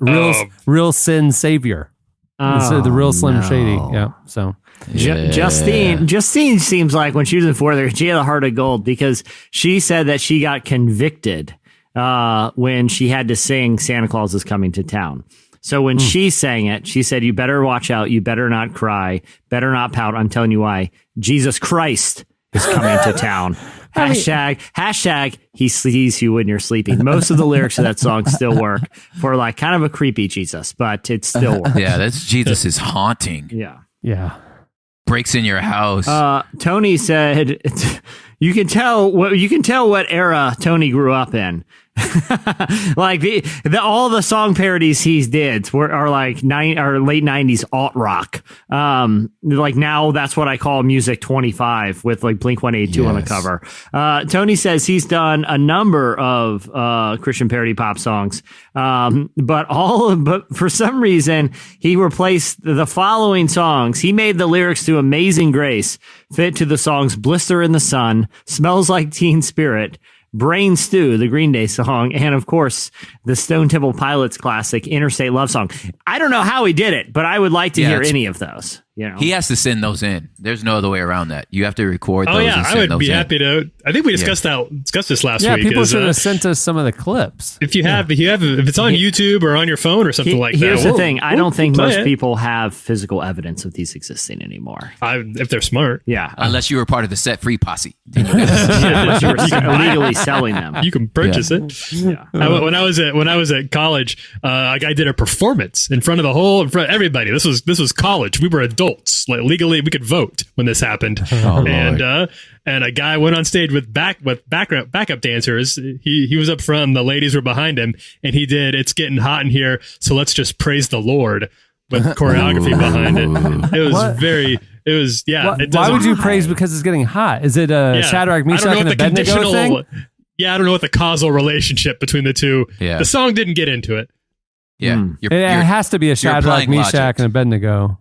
Real Sin Savior. Instead of the Real Slim Shady. Yeah, so... Justine seems like when she was in fourth grade, she had a heart of gold because she said that she got convicted when she had to sing Santa Claus is Coming to Town. So when she sang it, she said, you better watch out. You better not cry. Better not pout. I'm telling you why. Jesus Christ is coming to town. Hashtag he sees you when you're sleeping. Most of the lyrics of that song still work for like kind of a creepy Jesus, but it still works. Yeah, that's Jesus is haunting. Yeah. Breaks in your house. Tony said, you can tell what era Tony grew up in. Like all the song parodies he did are like late 90s alt rock. Like now that's what I call Music 25 with like Blink-182 on the cover. Tony says he's done a number of Christian parody pop songs. But for some reason he replaced the following songs. He made the lyrics to Amazing Grace fit to the songs Blister in the Sun, Smells Like Teen Spirit, Brain Stew, the Green Day song, and of course, the Stone Temple Pilots classic, Interstate Love Song. I don't know how he did it, but I would like to hear any of those. You know? He has to send those in. There's no other way around that. You have to record those. Oh yeah, and I send would those be in. happy to. I think we discussed this last week. People should have sent us some of the clips. If it's on YouTube or on your phone or something like that. Here's the thing: I don't think play most it. people have physical evidence of these existing anymore. If they're smart, Yeah, Unless you were part of the Set Free posse. Then you guys- unless you were illegally selling them. you can purchase it. Yeah. When I was at college, a guy did a performance in front of everybody. This was college. We were adults. Like legally, we could vote when this happened. And a guy went on stage with backup dancers. He was up front, and the ladies were behind him, and he did "It's Getting Hot in Here, so let's just praise the Lord" with choreography behind it. It was Why would you praise because it's getting hot? Is it a Shadrach, Meshach, and Abednego thing? Yeah, I don't know what the causal relationship between the two. Yeah. The song didn't get into it. Yeah. It has to be a Shadrach, applying Meshach, logic. and Abednego.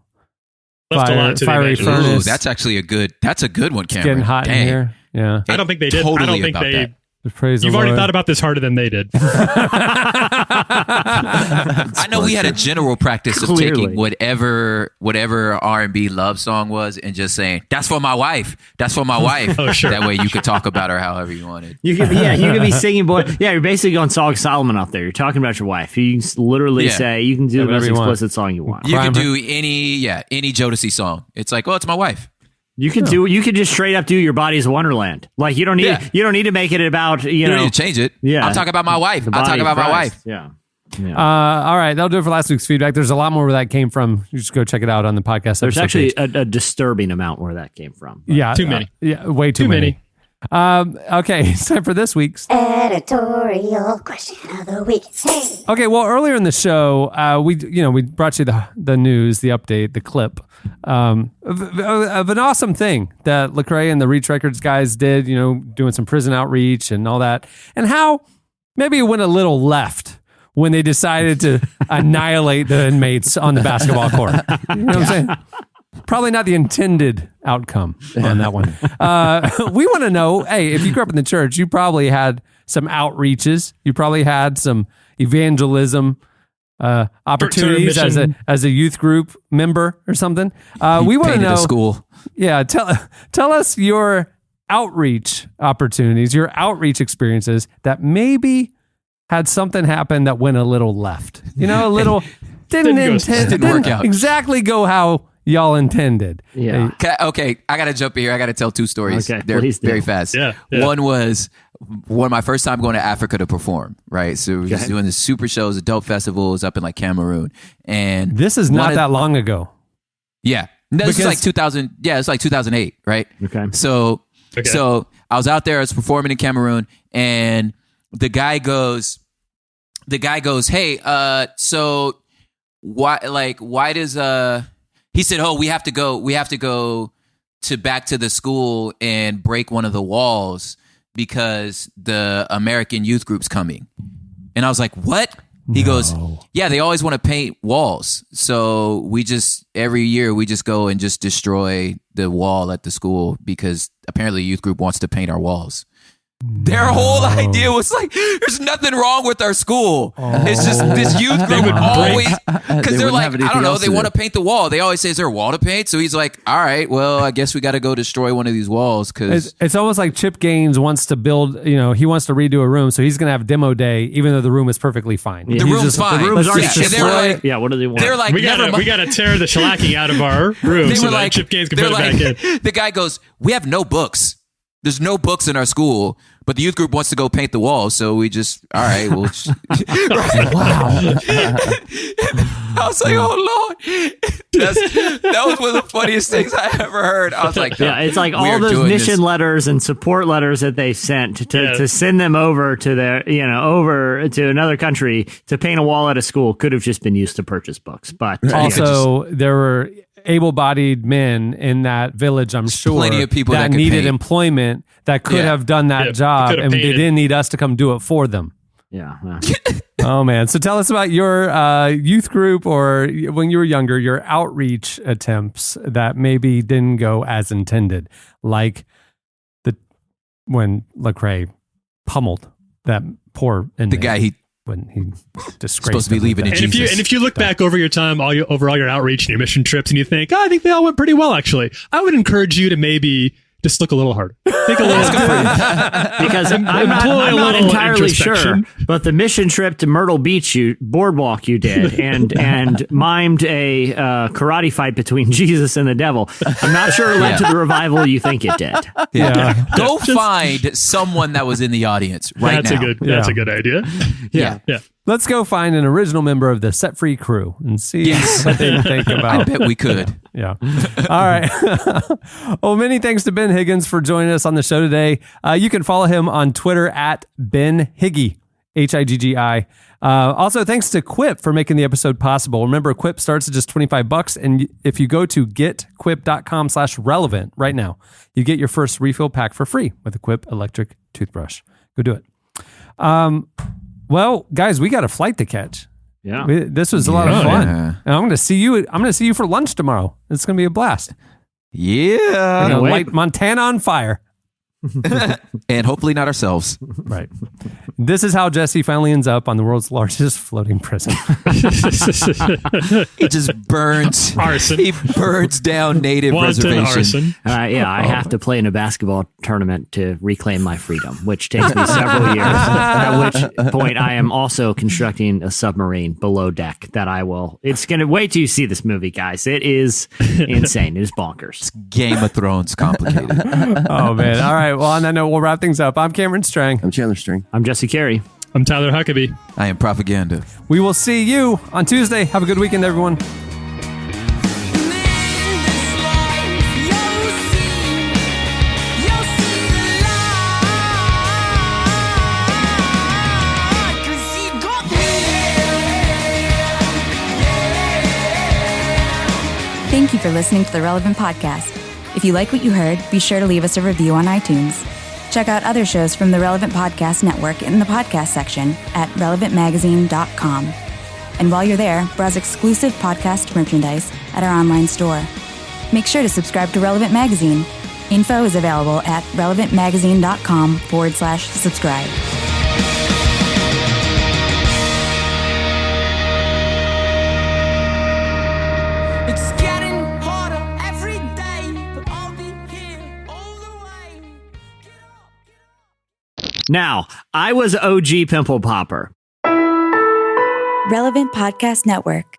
Left a lot to the Fiery imagination. furnace. Ooh, that's actually a good one, It's Cameron. getting hot Dang. in here. Yeah. I don't think they did. Totally I don't think about they. that. Praise the You've already Lord. thought about this harder than they did. I know we had a general practice of Clearly. taking whatever R&B love song was and just saying, "That's for my wife. That's for my wife." Oh, sure. That way you could talk about her however you wanted. You could be singing, boy. Yeah, you're basically going Song of Solomon up there. You're talking about your wife. You can literally say you can do the whatever most you want. explicit song you want. You could do any Jodeci song. It's like, oh, it's my wife. You could just straight up do Your Body's a Wonderland. Like you don't need to make it about You don't need to change it. Yeah. I'm talking about my wife. I'm talking about my wife. Yeah. All right, that'll do it for last week's feedback. There's a lot more where that came from. You just go check it out on the podcast. There's episode actually page. a disturbing amount where that came from. Yeah, Too many. Way too many. Okay, it's time for this week's Editorial question of the week. Hey. Okay, well, earlier in the show, we brought you the news, the update, the clip of an awesome thing that Lecrae and the Reach Records guys did. Doing some prison outreach and all that, and how maybe it went a little left when they decided to annihilate the inmates on the basketball court. You know what I'm saying? Probably not the intended outcome on that one. We want to know, hey, if you grew up in the church, you probably had some outreaches. You probably had some evangelism opportunities as a youth group member or something. We want to Painted know. a school. Yeah, tell us your outreach opportunities, your outreach experiences that maybe had something happen that went a little left. A little didn't work out. exactly go how y'all intended. Yeah. Okay, I got to jump in here. I got to tell two stories. Okay, They're please do. very fast. Yeah. One was my first time going to Africa to perform, right? So we were just doing the super shows, adult festivals up in like Cameroon. And This is not that long ago. Yeah. No, this is like 2000. Yeah, it's like 2008, right? Okay. So I was out there, I was performing in Cameroon, and the guy goes, "Hey, so why does he said, "Oh, we have to go to back to the school and break one of the walls because the American youth group's coming." And I was like, "What?" He goes, "Yeah, they always want to paint walls. So every year we just go and just destroy the wall at the school because apparently the youth group wants to paint our walls." Their whole idea was like, there's nothing wrong with our school. It's just this youth group would always, because they're like, I don't know, they want to paint the wall. They always say, "Is there a wall to paint?" So he's like, "All right, well, I guess we got to go destroy one of these walls." Because It's almost like Chip Gaines wants to build, he wants to redo a room, so he's going to have demo day, even though the room is perfectly fine. the room's fine. The room's already Yeah. And destroyed. they're like, What do they want? they're like, we gotta tear the shellacking out of our room They so were that like, Chip Gaines can they're put it like, back in. the guy goes, "We have no books. There's no books in our school, but the youth group wants to go paint the walls, so we just, all right, we'll just." Wow. I was like, "Oh Lord," that was one of the funniest things I ever heard. I was like, Yeah, it's like we all are those doing mission this. letters and support letters that they sent to send them over to over to another country to paint a wall at a school could have just been used to purchase books. But Also, there were able-bodied men in that village, I'm sure, plenty of people that could needed paint. employment that could Yeah. have done that Yeah, job, could have and they painted. didn't need us to come do it for them. yeah, Oh man! So tell us about your youth group, or when you were younger, your outreach attempts that maybe didn't go as intended, like when Lecrae pummeled that poor inmate. The guy when he disgraced supposed to be him leaving with in that. Jesus. And if you look back over your time, over all your outreach and your mission trips, and you think, I think they all went pretty well, actually, I would encourage you to maybe just look a little harder. Think a little Because I'm not entirely sure, but the mission trip to Myrtle Beach boardwalk you did and mimed a karate fight between Jesus and the devil, I'm not sure it led to the revival you think it did. Yeah. Go find someone that was in the audience right now. That's a good idea. Yeah. Let's go find an original member of the Set Free crew and see what they think about. I bet we could. Yeah. All right. Well, many thanks to Ben Higgins for joining us on the show today. You can follow him on Twitter at Ben Higgy, Higgi. Also, thanks to Quip for making the episode possible. Remember, Quip starts at just $25, and if you go to getquip.com/relevant right now, you get your first refill pack for free with a Quip electric toothbrush. Go do it. Well, guys, we got a flight to catch. Yeah. This was a lot of fun. Yeah. And I'm going to see you for lunch tomorrow. It's going to be a blast. Yeah. We're going to light Montana on fire. And hopefully not ourselves. Right. This is how Jesse finally ends up on the world's largest floating prison. He just burns arson. He burns down native reservations. I have to play in a basketball tournament to reclaim my freedom, which takes me several years. At which point I am also constructing a submarine below deck that I will. It's going to wait till you see this movie, guys. It is insane. It is bonkers. Game of Thrones complicated. Oh, man. All right. Well, on that note, we'll wrap things up. I'm Cameron Strang. I'm Chandler String. I'm Jesse Carey. I'm Tyler Huckabee. I am Propaganda. We will see you on Tuesday. Have a good weekend, everyone. Thank you for listening to the Relevant Podcast. If you like what you heard, be sure to leave us a review on iTunes. Check out other shows from the Relevant Podcast Network in the podcast section at relevantmagazine.com. And while you're there, browse exclusive podcast merchandise at our online store. Make sure to subscribe to Relevant Magazine. Info is available at relevantmagazine.com/subscribe. It's getting harder every day, but I'll be here all the way. Now, I was OG Pimple Popper. Relevant Podcast Network.